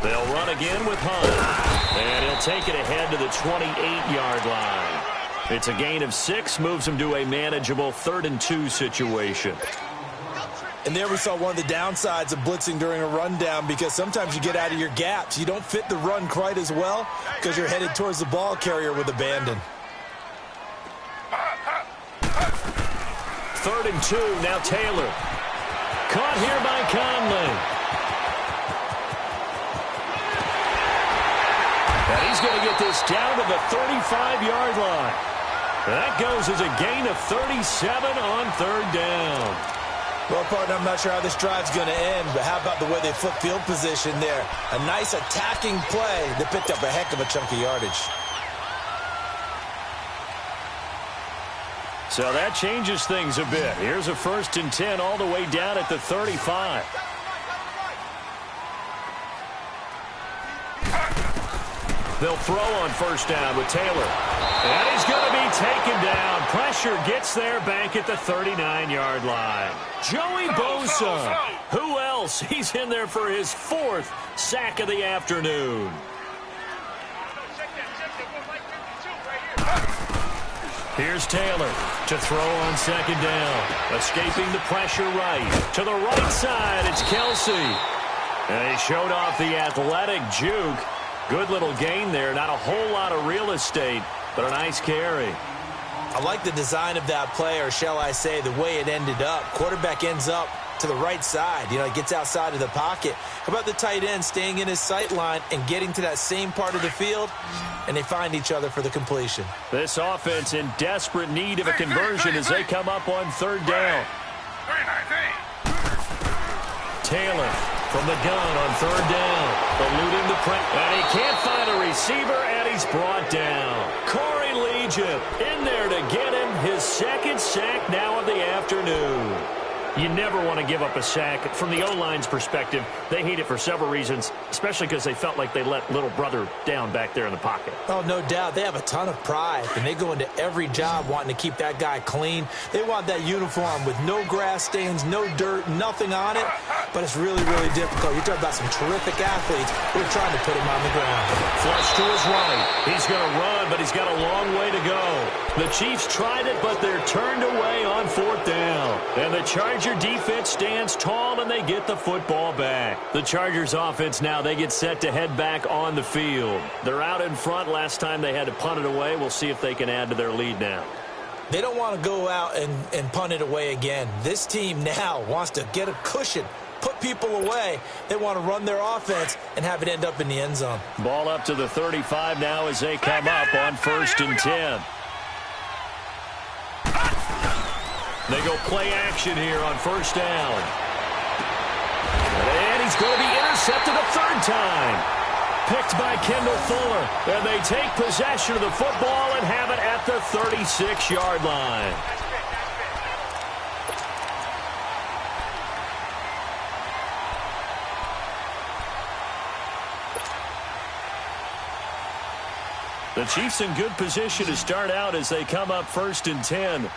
They'll run again with Hunt. And he'll take it ahead to the 28-yard line. It's a gain of 6, moves him to a manageable 3rd and 2 situation. And there we saw one of the downsides of blitzing during a rundown because sometimes you get out of your gaps. You don't fit the run quite as well because you're headed towards the ball carrier with abandon. 3rd and 2, now Taylor. Caught here by Conley. And he's going to get this down to the 35-yard line. That goes as a gain of 37 on 3rd down. Well, partner, I'm not sure how this drive's going to end, but how about the way they flip field position there? A nice attacking play that picked up a heck of a chunk of yardage. So that changes things a bit. Here's a 1st and 10 all the way down at the 35. They'll throw on 1st down with Taylor. And he's going to be taken down. Pressure gets there back at the 39-yard line. Joey Bosa. Who else? He's in there for his 4th sack of the afternoon. Here's Taylor to throw on 2nd down. Escaping the pressure right. To the right side, it's Kelsey. And he showed off the athletic juke. Good little gain there. Not a whole lot of real estate, but a nice carry. I like the design of that play, or shall I say the way it ended up. Quarterback ends up to the right side. You know, he gets outside of the pocket. How about the tight end staying in his sight line and getting to that same part of the field, and they find each other for the completion. This offense in desperate need of a conversion as they come up on 3rd down. Taylor from the gun on 3rd down. Eluding the press. And he can't find a receiver, and he's brought down. Corey Legion in there to get him his 2nd sack now of the afternoon. You never want to give up a sack. From the O-line's perspective, they hate it for several reasons, especially because they felt like they let little brother down back there in the pocket. Oh, no doubt. They have a ton of pride, and they go into every job wanting to keep that guy clean. They want that uniform with no grass stains, no dirt, nothing on it, but it's really, really difficult. You're talking about some terrific athletes who are trying to put him on the ground. Flush to his right. He's going to run, but he's got a long way to go. The Chiefs tried it, but they're turned away on 4th down. And the Charger defense stands tall, and they get the football back. The Chargers offense now, they get set to head back on the field. They're out in front. Last time they had to punt it away. We'll see if they can add to their lead now. They don't want to go out and punt it away again. This team now wants to get a cushion, put people away. They want to run their offense and have it end up in the end zone. Ball up to the 35 now as they come up on 1st and 10. They go play action here on 1st down. And he's going to be intercepted a 3rd time. Picked by Kendall Fuller. And they take possession of the football and have it at the 36-yard line. The Chiefs in good position to start out as they come up 1st and 10.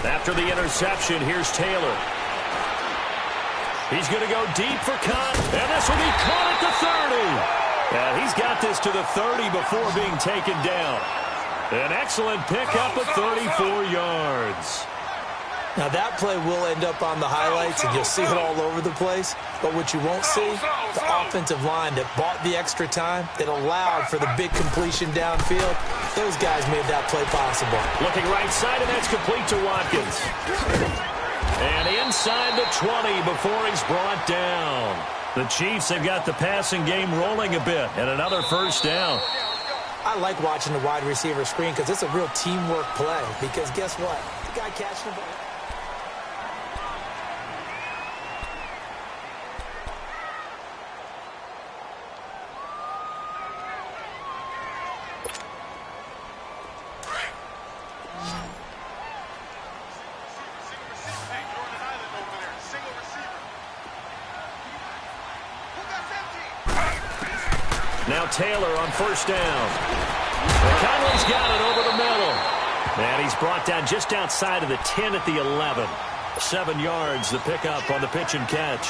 After the interception, here's Taylor. He's going to go deep for Cott, and this will be caught at the 30. And he's got this to the 30 before being taken down. An excellent pickup of 34 yards. Now that play will end up on the highlights, and you'll see it all over the place. But what you won't see, the offensive line that bought the extra time, that allowed for the big completion downfield, those guys made that play possible. Looking right side, and that's complete to Watkins. And inside the 20 before he's brought down. The Chiefs have got the passing game rolling a bit, and another 1st down. I like watching the wide receiver screen because it's a real teamwork play. Because guess what? The guy catching the ball. Now Taylor on 1st down. Conley's got it over the middle. And he's brought down just outside of the 10 at the 11. 7 yards, the pickup on the pitch and catch.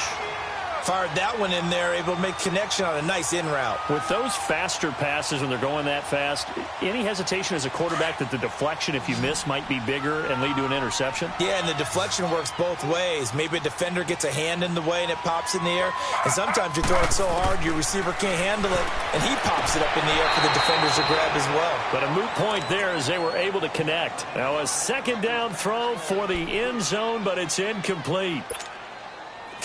Fired that one in there, able to make connection on a nice in route. With those faster passes when they're going that fast, any hesitation as a quarterback that the deflection, if you miss, might be bigger and lead to an interception? Yeah, and the deflection works both ways. Maybe a defender gets a hand in the way and it pops in the air. And sometimes you throw it so hard your receiver can't handle it, and he pops it up in the air for the defenders to grab as well. But a moot point there as they were able to connect. Now a 2nd down throw for the end zone, but it's incomplete.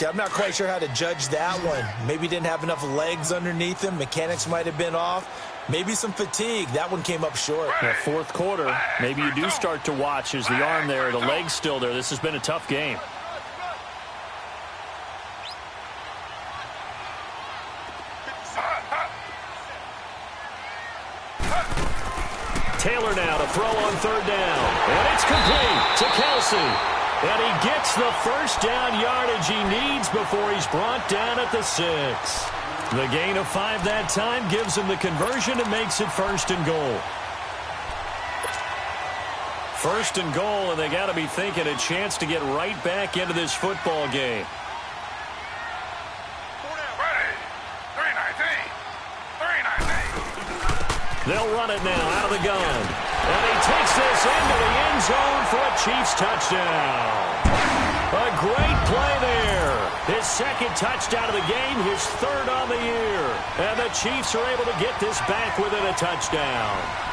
I'm not quite sure how to judge that one. Maybe didn't have enough legs underneath him. Mechanics might have been off. Maybe some fatigue. That one came up short. That 4th quarter, maybe you do start to watch as the arm there, the leg's still there. This has been a tough game. Taylor now to throw on 3rd down. And it's complete to Kelsey. And he gets the 1st down yardage he needs before he's brought down at the 6. The gain of 5 that time gives him the conversion and makes it 1st and goal. 1st and goal, and they got to be thinking a chance to get right back into this football game. They'll run it now out of the gun. And he takes this into the end zone for a Chiefs touchdown. A great play there. His 2nd touchdown of the game, his 3rd on the year. And the Chiefs are able to get this back within a touchdown.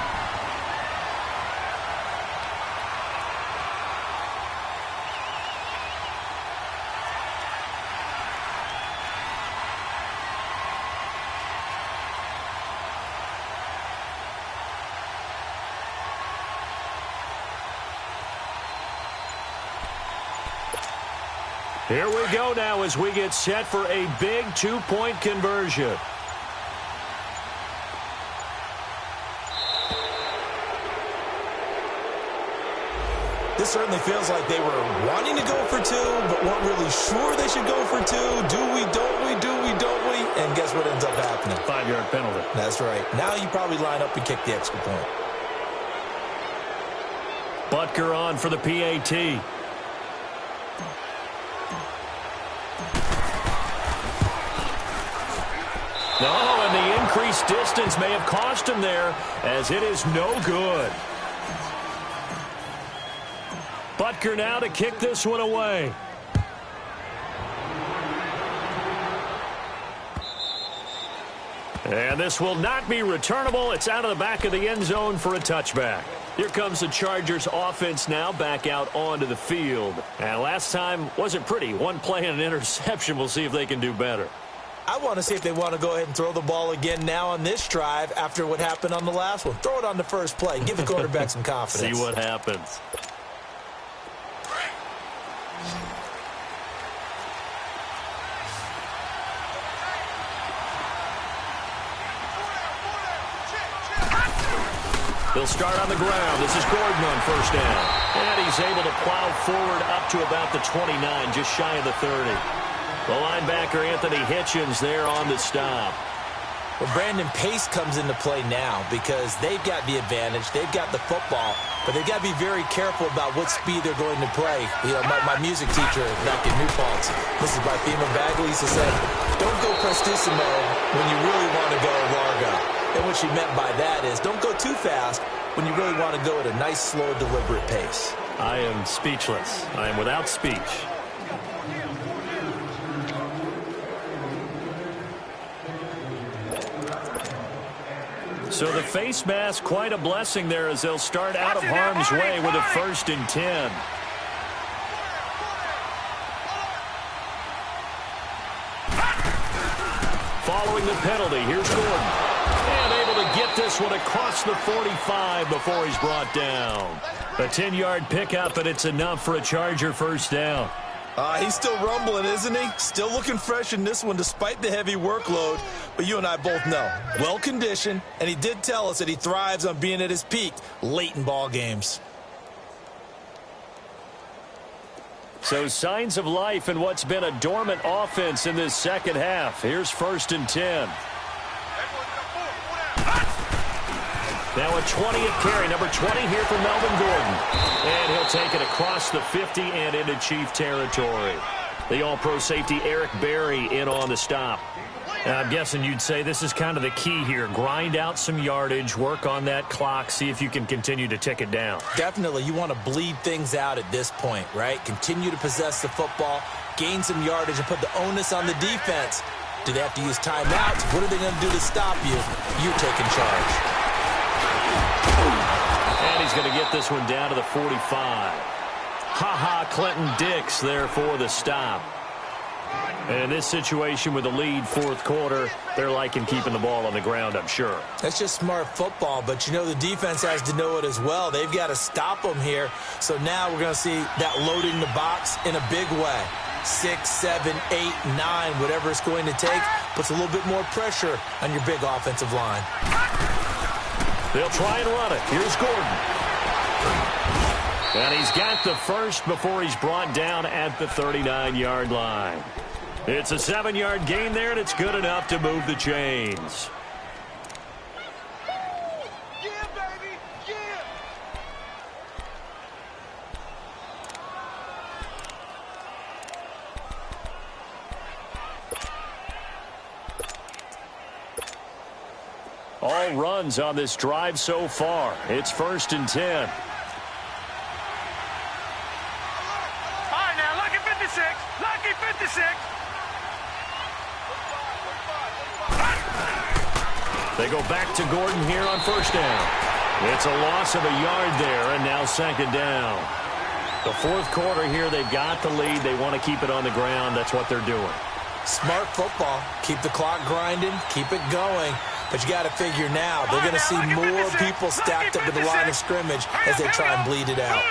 Here we go now as we get set for a big 2-point conversion. This certainly feels like they were wanting to go for 2, but weren't really sure they should go for 2. Do we, don't we, do we, don't we? And guess what ends up happening? 5-yard penalty. That's right. Now you probably line up and kick the extra point. Butker on for the PAT. No, and the increased distance may have cost him there, as it is no good. Butker now to kick this one away. And this will not be returnable. It's out of the back of the end zone for a touchback. Here comes the Chargers offense now back out onto the field. And last time wasn't pretty. One play and an interception. We'll see if they can do better. I want to see if they want to go ahead and throw the ball again now on this drive after what happened on the last one. Throw it on the first play. Give the quarterback some confidence. See what happens. They'll start on the ground. This is Gordon on first down. And he's able to plow forward up to about the 29, just shy of the 30. The linebacker, Anthony Hitchens, there on the stop. Well, Brandon, pace comes into play now because they've got the advantage. They've got the football, but they've got to be very careful about what speed they're going to play. You know, my music teacher back in New Paltz, Mrs. Barthema Bagley, used to say, don't go prestissimo when you really want to go largo. And what she meant by that is don't go too fast when you really want to go at a nice, slow, deliberate pace. I am speechless. I am without speech. So the face mask, quite a blessing there as they'll start out of harm's way with a 1st and 10. Following the penalty, here's Gordon. And able to get this one across the 45 before he's brought down. A 10-yard pickup, and it's enough for a Charger first down. He's still rumbling, isn't he? Still looking fresh in this one despite the heavy workload. But you and I both know, well-conditioned, and he did tell us that he thrives on being at his peak late in ball games. So signs of life in what's been a dormant offense in this second half. Here's 1st and 10. Now a 20th carry, number 20 here for Melvin Gordon. And he'll take it across the 50 and into Chief territory. The all-pro safety Eric Berry in on the stop. Now I'm guessing you'd say this is kind of the key here. Grind out some yardage, work on that clock, see if you can continue to tick it down. Definitely. You want to bleed things out at this point, right? Continue to possess the football, gain some yardage, and put the onus on the defense. Do they have to use timeouts? What are they going to do to stop you? You're taking charge. And he's going to get this one down to the 45. Ha-ha, Clinton Dix there for the stop. And in this situation with the lead 4th quarter, they're liking keeping the ball on the ground, I'm sure. That's just smart football, but you know the defense has to know it as well. They've got to stop them here. So now we're going to see that loading the box in a big way. 6, 7, 8, 9, whatever it's going to take, puts a little bit more pressure on your big offensive line. They'll try and run it. Here's Gordon. And he's got the first before he's brought down at the 39-yard line. It's a 7-yard gain there, and it's good enough to move the chains. Yeah, baby, yeah. All runs on this drive so far. It's 1st and 10. All right, now, lucky 56. Lucky 56. They go back to Gordon here on first down. It's a loss of a yard there, and now 2nd down. The 4th quarter here, they've got the lead. They want to keep it on the ground. That's what they're doing. Smart football. Keep the clock grinding. Keep it going. But you got to figure now, they're going to see more people stacked up in the line of scrimmage as they try and bleed it out.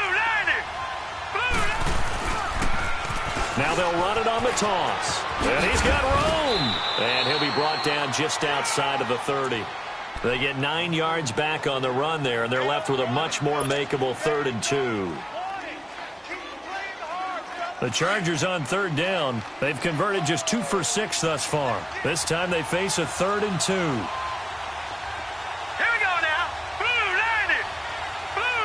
Now they'll run it on the toss. And he's got room. And he'll be brought down just outside of the 30. They get 9 yards back on the run there, and they're left with a much more makeable 3rd and 2. The Chargers on 3rd down. They've converted just 2 for 6 thus far. This time they face a 3rd and 2. Here we go now. Blue 90. Blue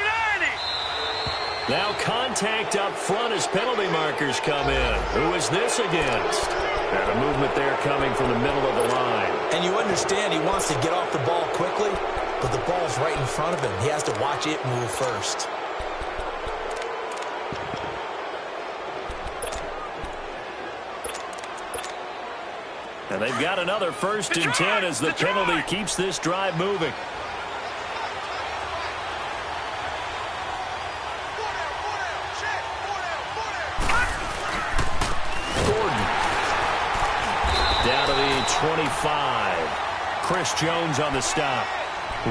90. Now contact up front as penalty markers come in. Who is this against? And a movement there coming from the middle of the line. And you understand he wants to get off the ball quickly, but the ball's right in front of him. He has to watch it move first. And they've got another 1st and 10 as the penalty keeps this drive moving. Gordon. Down to the 25. Chris Jones on the stop.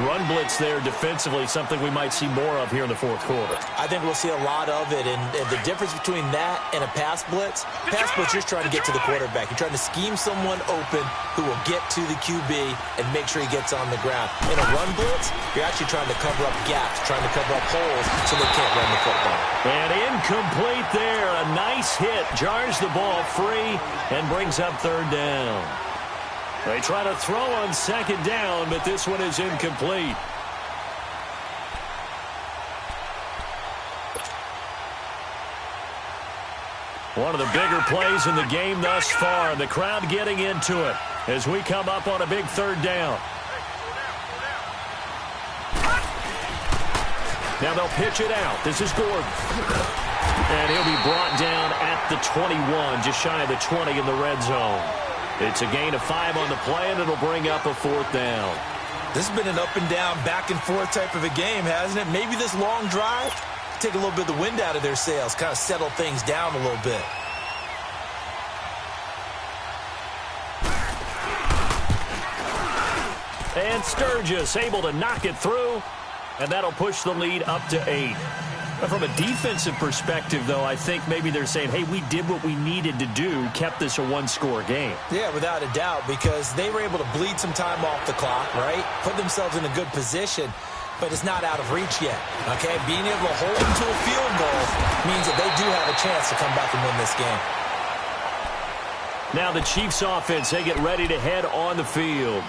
Run blitz there defensively, something we might see more of here in the 4th quarter. I think we'll see a lot of it, and the difference between that and a pass blitz, you're just trying to get to the quarterback. You're trying to scheme someone open who will get to the QB and make sure he gets on the ground. In a run blitz, you're actually trying to cover up gaps, trying to cover up holes so they can't run the football. And incomplete there. A nice hit. Jars the ball free and brings up 3rd down. They try to throw on 2nd down, but this one is incomplete. One of the bigger plays in the game thus far. The crowd getting into it as we come up on a big 3rd down. Now they'll pitch it out. This is Gordon. And he'll be brought down at the 21, just shy of the 20 in the red zone. It's a gain of 5 on the play, and it'll bring up a 4th down. This has been an up and down, back and forth type of a game, hasn't it? Maybe this long drive, take a little bit of the wind out of their sails, kind of settle things down a little bit. And Sturgis able to knock it through, and that'll push the lead up to 8. From a defensive perspective, though, I think maybe they're saying, hey, we did what we needed to do, kept this a 1-score game. Yeah, without a doubt, because they were able to bleed some time off the clock, right? Put themselves in a good position, but it's not out of reach yet, okay? Being able to hold them to a field goal means that they do have a chance to come back and win this game. Now the Chiefs offense, they get ready to head on the field.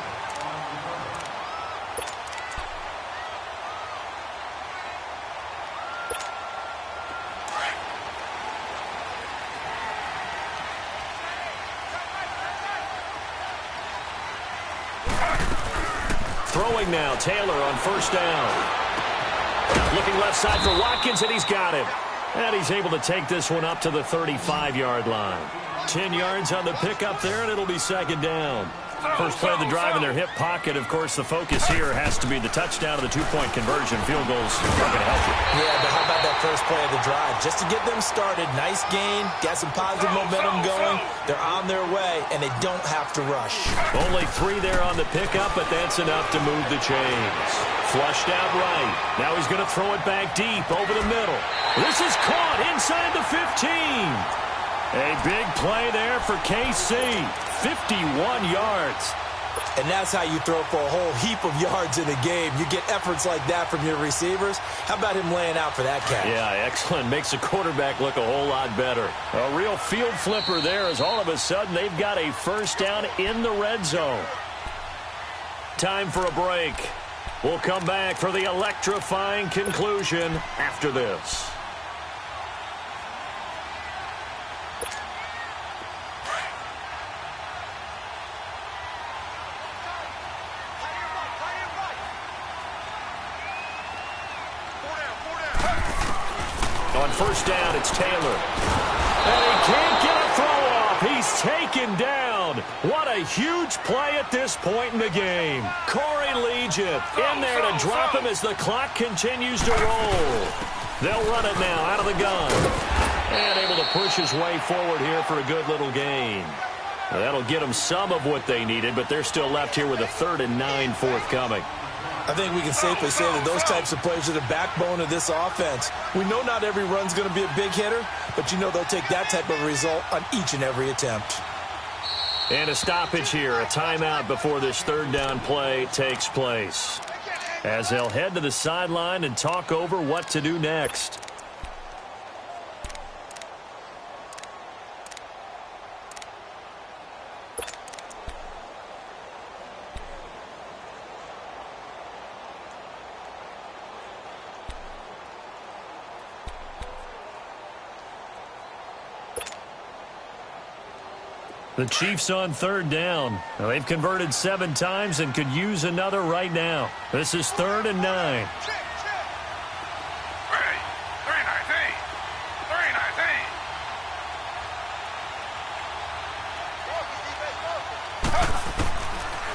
Throwing now, Taylor on 1st down. Looking left side for Watkins, and he's got him. And he's able to take this one up to the 35-yard line. 10 yards on the pickup there, and it'll be 2nd down. First play of the drive in their hip pocket. Of course, the focus here has to be the touchdown of the 2-point conversion. Field goals are going to help you. Yeah, but how about that first play of the drive? Just to get them started, nice gain, got some positive momentum going. They're on their way, and they don't have to rush. Only 3 there on the pickup, but that's enough to move the chains. Flushed out right. Now he's going to throw it back deep over the middle. This is caught inside the 15. A big play there for KC. 51 yards. And that's how you throw for a whole heap of yards in a game. You get efforts like that from your receivers. How about him laying out for that catch? Yeah, excellent. Makes the quarterback look a whole lot better. A real field flipper there as all of a sudden they've got a 1st down in the red zone. Time for a break. We'll come back for the electrifying conclusion after this. On 1st down, it's Taylor. And he can't get a throw off. He's taken down. What a huge play at this point in the game. Corey Legion in there to drop him as the clock continues to roll. They'll run it now out of the gun. And able to push his way forward here for a good little gain. That'll get them some of what they needed, but they're still left here with a 3rd and 9 forthcoming. I think we can safely say that those types of plays are the backbone of this offense. We know not every run's going to be a big hitter, but you know they'll take that type of result on each and every attempt. And a stoppage here, a timeout before this 3rd down play takes place. As they'll head to the sideline and talk over what to do next. The Chiefs on 3rd down. Now, they've converted 7 times and could use another right now. This is 3rd and 9.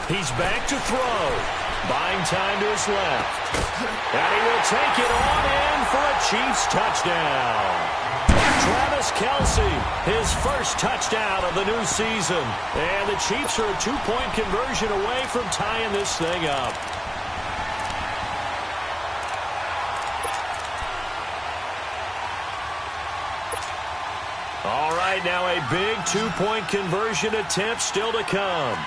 He's back to throw. Buying time to his left. And he will take it on in for a Chiefs touchdown. Travis Kelce, his first touchdown of the new season. And the Chiefs are a 2-point conversion away from tying this thing up. All right, now a big 2-point conversion attempt still to come.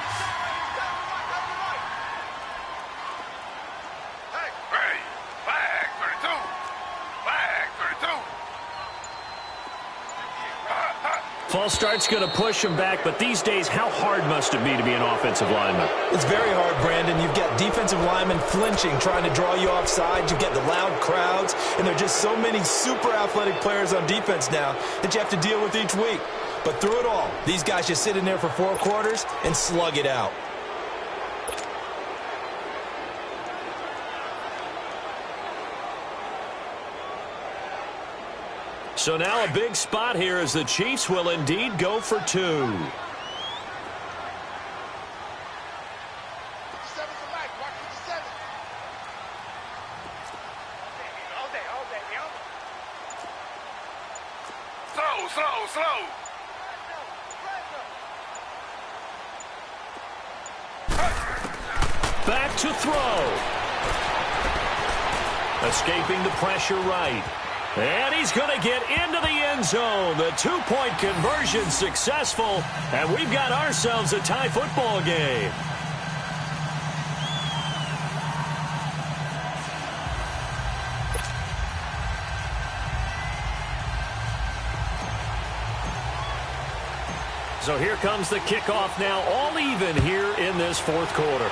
False start's going to push him back, but these days, how hard must it be to be an offensive lineman? It's very hard, Brandon. You've got defensive linemen flinching, trying to draw you offside. You get the loud crowds, and there are just so many super athletic players on defense now that you have to deal with each week. But through it all, these guys just sit in there for 4 quarters and slug it out. So now a big spot here as the Chiefs will indeed go for 2. Slow. Back to throw. Escaping the pressure right. And he's going to get into the end zone. The 2-point conversion successful. And we've got ourselves a tie football game. So here comes the kickoff now, all even here in this 4th quarter.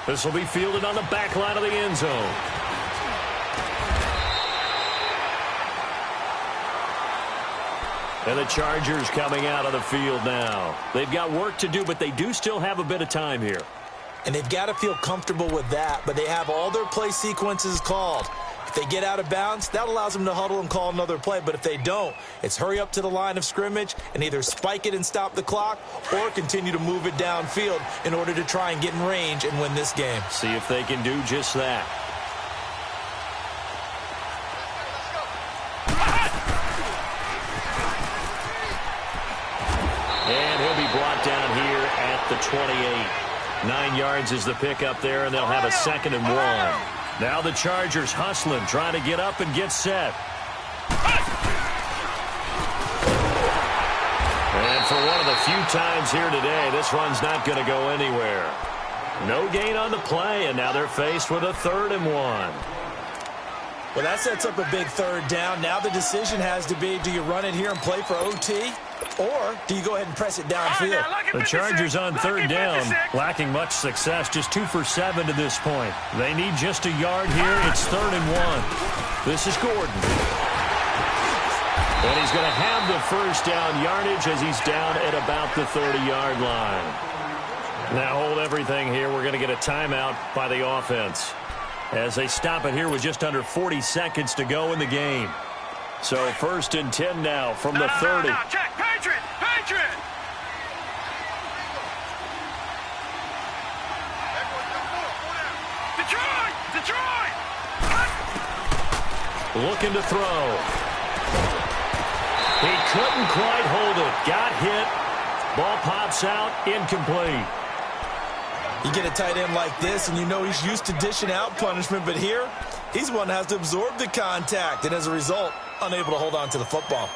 This will be fielded on the back line of the end zone. And the Chargers coming out of the field now. They've got work to do, but they do still have a bit of time here. And they've got to feel comfortable with that, but they have all their play sequences called. If they get out of bounds, that allows them to huddle and call another play. But if they don't, it's hurry up to the line of scrimmage and either spike it and stop the clock or continue to move it downfield in order to try and get in range and win this game. See if they can do just that. And he'll be brought down here at the 28. 9 yards is the pickup there, and they'll have a 2nd and 1. Now the Chargers hustling, trying to get up and get set. And for one of the few times here today, this run's not going to go anywhere. No gain on the play, and now they're faced with a 3rd and 1. Well, that sets up a big 3rd down. Now the decision has to be, do you run it here and play for OT? Or do you go ahead and press it downfield? The Chargers on 3rd down, lacking much success, just 2 for 7 to this point. They need just a yard here. It's 3rd and 1. This is Gordon. And he's going to have the first down yardage as he's down at about the 30-yard line. Now hold everything here. We're going to get a timeout by the offense as they stop it here with just under 40 seconds to go in the game. So 1st and 10 now from the 30. No, check. Patriot! Detroit! Looking to throw. He couldn't quite hold it. Got hit. Ball pops out. Incomplete. You get a tight end like this, and you know he's used to dishing out punishment, but here, he's one that has to absorb the contact, and as a result, unable to hold on to the football.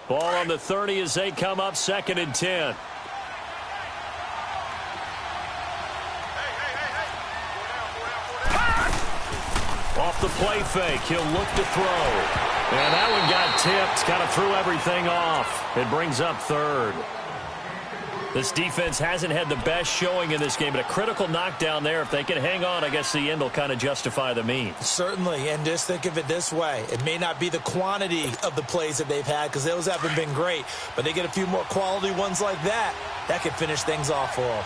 Ball on the 30 as they come up 2nd and 10. Off the play fake, he'll look to throw. And that one got tipped, kind of threw everything off. It brings up 3rd. This defense hasn't had the best showing in this game, but a critical knockdown there. If they can hang on, I guess the end will kind of justify the means. Certainly, and just think of it this way. It may not be the quantity of the plays that they've had because those haven't been great, but they get a few more quality ones like that. That could finish things off for them.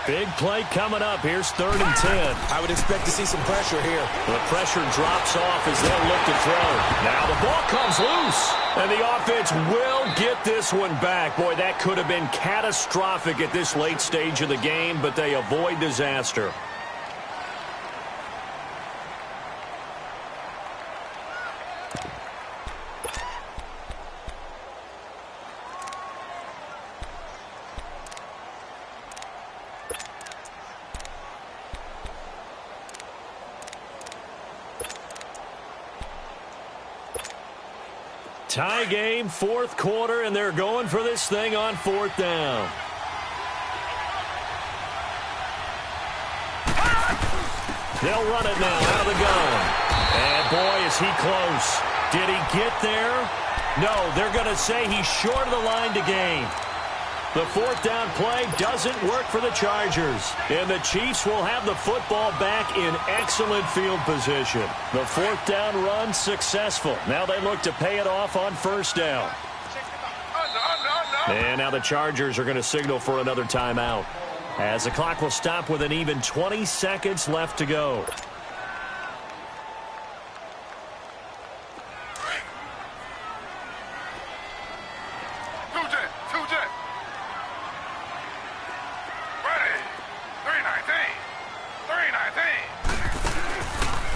Big play coming up. Here's 3rd and 10. I would expect to see some pressure here. The pressure drops off as they'll look to throw. Now the ball comes loose. And the offense will get this one back. Boy, that could have been catastrophic at this late stage of the game, but they avoid disaster. Tie game, 4th quarter, and they're going for this thing on 4th down. They'll run it now out of the gun. And, boy, is he close. Did he get there? No, they're going to say he's short of the line to gain. The 4th down play doesn't work for the Chargers. And the Chiefs will have the football back in excellent field position. The 4th down run successful. Now they look to pay it off on 1st down. And now the Chargers are going to signal for another timeout, as the clock will stop with an even 20 seconds left to go.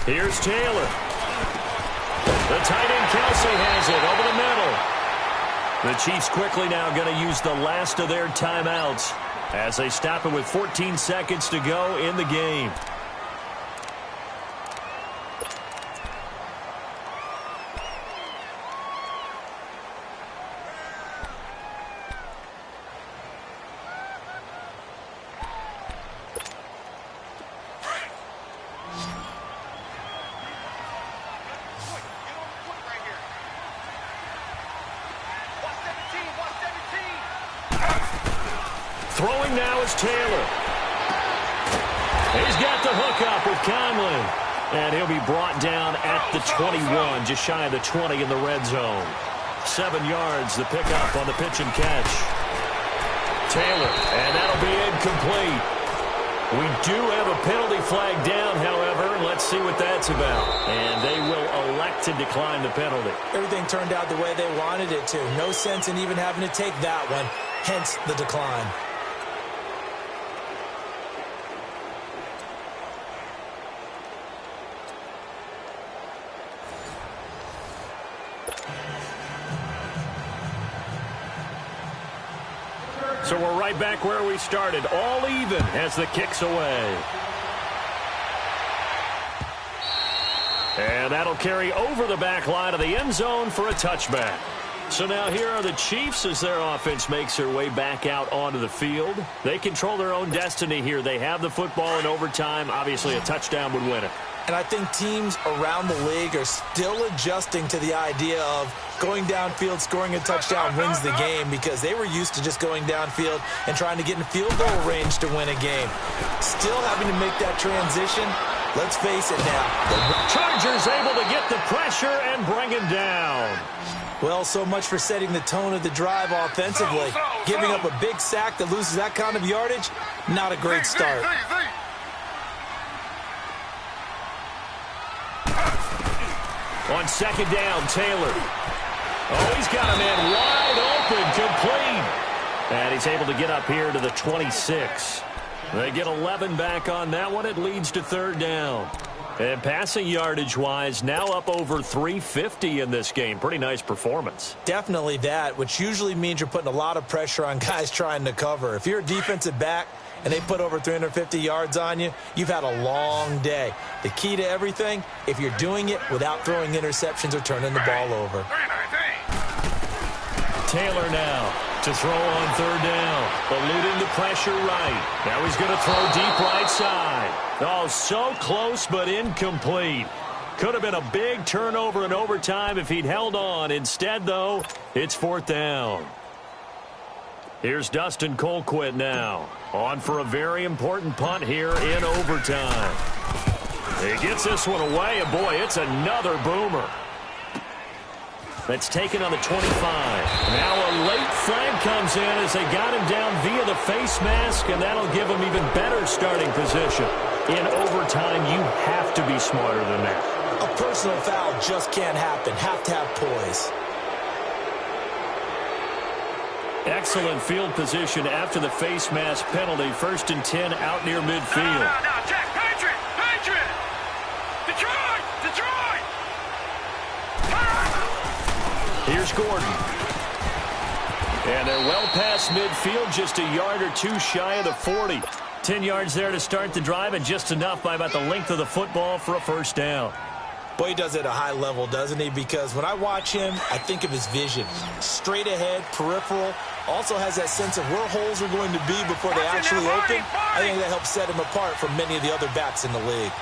Here's Taylor. The tight end Kelsey has it over the middle. The Chiefs quickly now going to use the last of their timeouts as they stop it with 14 seconds to go in the game. Throwing now is Taylor. He's got the hookup with Conley. And he'll be brought down at the 21, just shy of the 20 in the red zone. 7 yards, the pickup on the pitch and catch. Taylor, and that'll be incomplete. We do have a penalty flag down, however. Let's see what that's about. And they will elect to decline the penalty. Everything turned out the way they wanted it to. No sense in even having to take that one, hence the decline. So we're right back where we started, all even as the kick's away. And that'll carry over the back line of the end zone for a touchback. So now here are the Chiefs as their offense makes their way back out onto the field. They control their own destiny here. They have the football in overtime. Obviously, a touchdown would win it. And I think teams around the league are still adjusting to the idea of going downfield, scoring a touchdown wins the game, because they were used to just going downfield and trying to get in field goal range to win a game. Still having to make that transition. Let's face it now. The Chargers able to get the pressure and bring him down. Well, so much for setting the tone of the drive offensively. Giving up a big sack that loses that kind of yardage, not a great start. On 2nd down, Taylor. Oh, he's got a man wide open, complete. And he's able to get up here to the 26. They get 11 back on that one. It leads to 3rd down. And passing yardage-wise, now up over 350 in this game. Pretty nice performance. Definitely that, which usually means you're putting a lot of pressure on guys trying to cover. If you're a defensive back and they put over 350 yards on you, you've had a long day. The key to everything, if you're doing it without throwing interceptions or turning the ball over. Taylor now to throw on 3rd down, eluding the pressure right. Now he's going to throw deep right side. Oh, so close but incomplete. Could have been a big turnover in overtime if he'd held on. Instead, though, it's 4th down. Here's Dustin Colquitt now, on for a very important punt here in overtime. He gets this one away, and boy, it's another boomer. That's taken on the 25. Now a late flag comes in as they got him down via the face mask, and that'll give him even better starting position. In overtime, you have to be smarter than that. A personal foul just can't happen. Have to have poise. Excellent field position after the face mask penalty. 1st and 10 out near midfield. No, Jack, Patriot! Detroit! Here's Gordon. And they're well past midfield, just a yard or two shy of the 40. 10 yards there to start the drive, and just enough by about the length of the football for a first down. Boy, he does it at a high level, doesn't he? Because when I watch him, I think of his vision. Straight ahead, peripheral. Also has that sense of where holes are going to be before they actually open. I think that helps set him apart from many of the other backs in the league.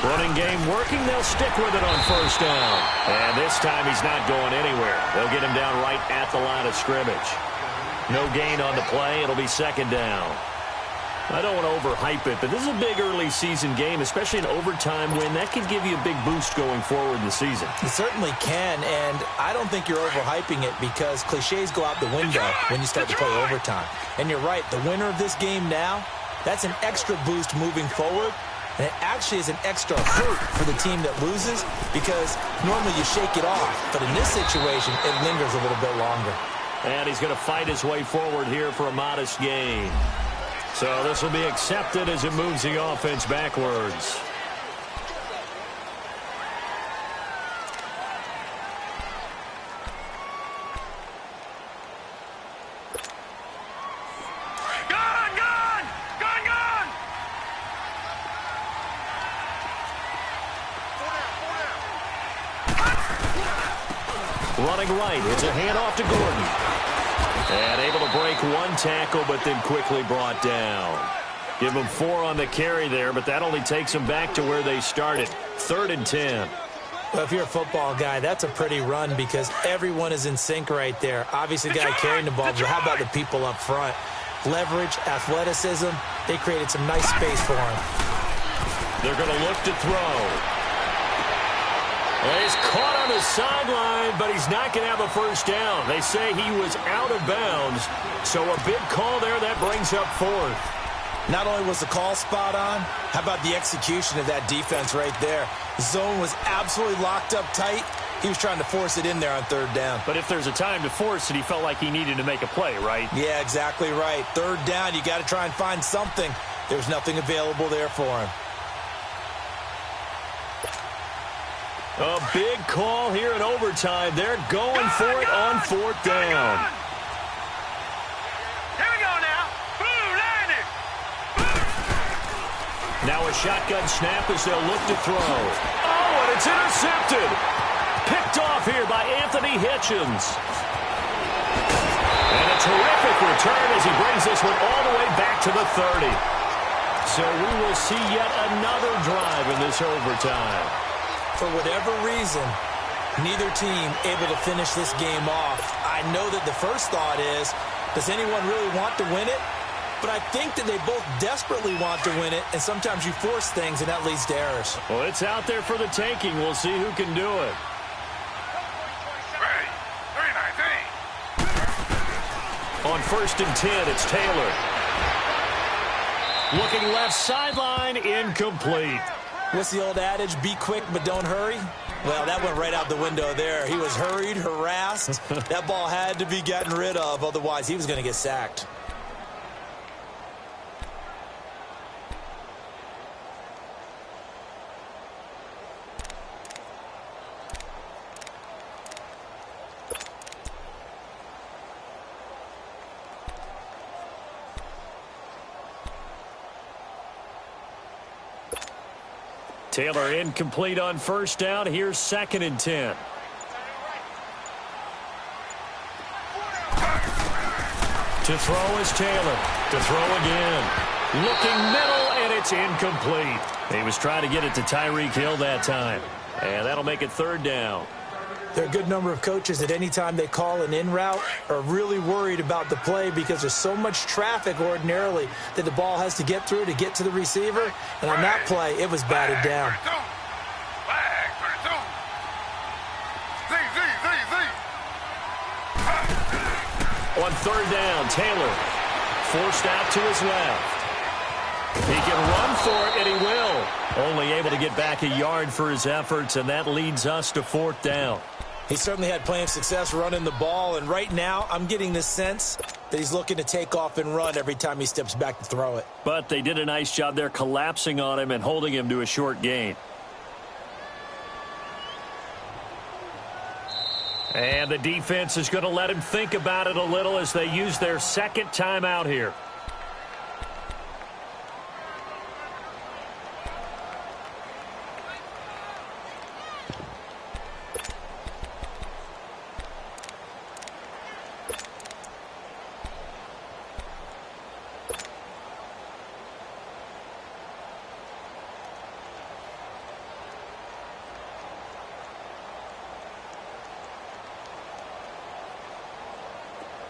Running game working. They'll stick with it on first down. And this time he's not going anywhere. They'll get him down right at the line of scrimmage. No gain on the play. It'll be 2nd down. I don't want to overhype it, but this is a big early season game, especially an overtime win. That could give you a big boost going forward in the season. It certainly can, and I don't think you're overhyping it because cliches go out the window when you start to play overtime. And you're right, the winner of this game now, that's an extra boost moving forward. And it actually is an extra hurt for the team that loses because normally you shake it off. But in this situation, it lingers a little bit longer. And he's going to fight his way forward here for a modest gain. So this will be accepted as it moves the offense backwards. Running right, it's a handoff to Gordon. And able to break one tackle, but then quickly brought down. Give them 4 on the carry there, but that only takes them back to where they started. 3rd and 10. Well, if you're a football guy, that's a pretty run because everyone is in sync right there. Obviously, the guy carrying the ball, but how about the people up front? Leverage, athleticism, they created some nice space for him. They're going to look to throw. Well, he's caught on the sideline, but he's not going to have a first down. They say he was out of bounds, so a big call there that brings up 4th. Not only was the call spot on, how about the execution of that defense right there? The zone was absolutely locked up tight. He was trying to force it in there on 3rd down. But if there's a time to force it, he felt like he needed to make a play, right? Yeah, exactly right. 3rd down, you got to try and find something. There's nothing available there for him. A big call here in overtime. They're going for it on 4th down. Here we go now. Boom, landed. Now a shotgun snap as they'll look to throw. Oh, and it's intercepted. Picked off here by Anthony Hitchens. And a terrific return as he brings this one all the way back to the 30. So we will see yet another drive in this overtime. For whatever reason, neither team able to finish this game off. I know that the first thought is, does anyone really want to win it? But I think that they both desperately want to win it, and sometimes you force things, and that leads to errors. Well, it's out there for the taking. We'll see who can do it. Ready. 3-19. On 1st and 10, it's Taylor. Looking left sideline, incomplete. What's the old adage, be quick but don't hurry? Well, that went right out the window there. He was hurried, harassed. That ball had to be gotten rid of, otherwise he was going to get sacked. Taylor incomplete on 1st down. Here's 2nd and 10. To throw is Taylor. To throw again. Looking middle, and it's incomplete. He was trying to get it to Tyreek Hill that time. And that'll make it 3rd down. There are a good number of coaches that any time they call an in route are really worried about the play because there's so much traffic ordinarily that the ball has to get through to get to the receiver. And on that play, it was batted down. On third down, Taylor forced out to his left. He can run for it, and he will. Only able to get back a yard for his efforts, and that leads us to fourth down. He certainly had plenty of success running the ball, and right now I'm getting the sense that he's looking to take off and run every time he steps back to throw it. But they did a nice job there collapsing on him and holding him to a short gain. And the defense is going to let him think about it a little as they use their second timeout here.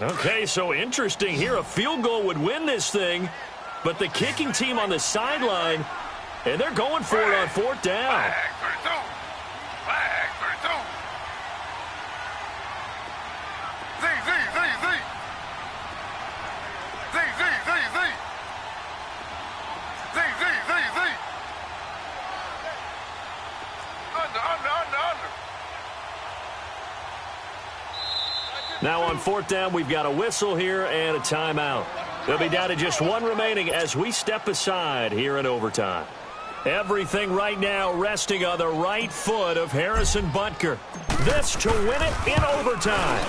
Okay, so interesting here. A field goal would win this thing, but the kicking team on the sideline, and they're going for it on fourth down. Now on fourth down, we've got a whistle here and a timeout. They'll be down to just one remaining as we step aside here in overtime. Everything right now resting on the right foot of Harrison Butker. This to win it in overtime.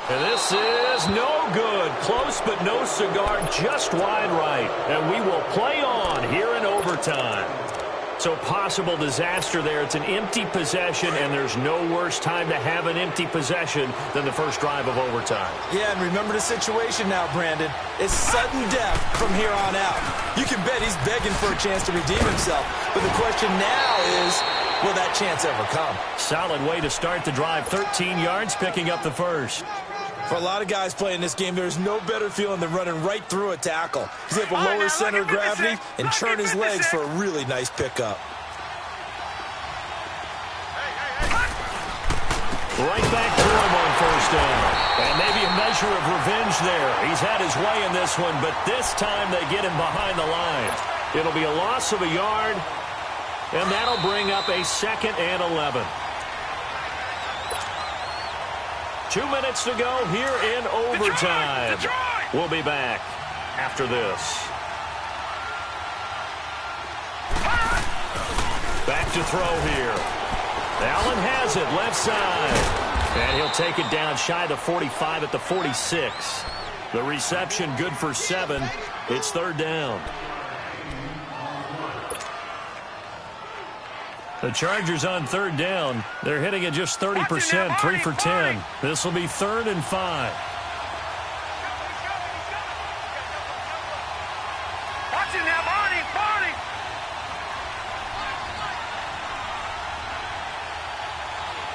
And this is no good. Close but no cigar, just wide right. And we will play on here in overtime. So possible disaster there. It's an empty possession, and there's no worse time to have an empty possession than the first drive of overtime. Yeah, and remember the situation now, Brandon. It's sudden death from here on out. You can bet he's begging for a chance to redeem himself. But the question now is, will that chance ever come? Solid way to start the drive. 13 yards, picking up the first. For a lot of guys playing this game, there's no better feeling than running right through a tackle. He's able to lower his center of gravity and turn his legs for a really nice pickup. Right back to him on first down. And maybe a measure of revenge there. He's had his way in this one, but this time they get him behind the line. It'll be a loss of a yard, and that'll bring up a 2nd and 11. 2 minutes to go here in overtime. We'll be back after this. Back to throw here. Allen has it left side. And he'll take it down shy of the 45 at the 46. The reception good for 7. It's third down. The Chargers on third down. They're hitting at just 30%, 3 for 10. This will be 3rd and 5. Watching now, Barney.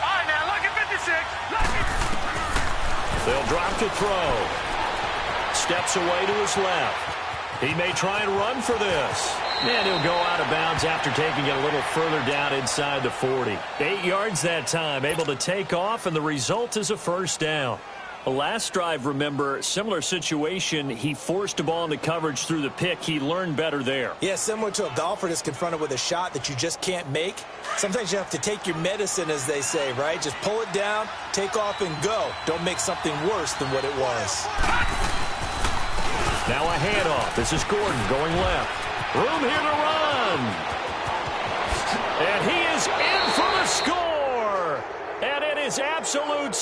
All right, now, look at 56. They'll drop to throw. Steps away to his left. He may try and run for this. And he'll go out of bounds after taking it a little further down inside the 40. 8 yards that time, able to take off, and the result is a first down. The last drive, remember, similar situation. He forced a ball into coverage through the pick. He learned better there. Yeah, similar to a golfer that's confronted with a shot that you just can't make. Sometimes you have to take your medicine, as they say, right? Just pull it down, take off, and go. Don't make something worse than what it was. Now a handoff. This is Gordon going left. Room here to run. And he is in for the score. And it is absolute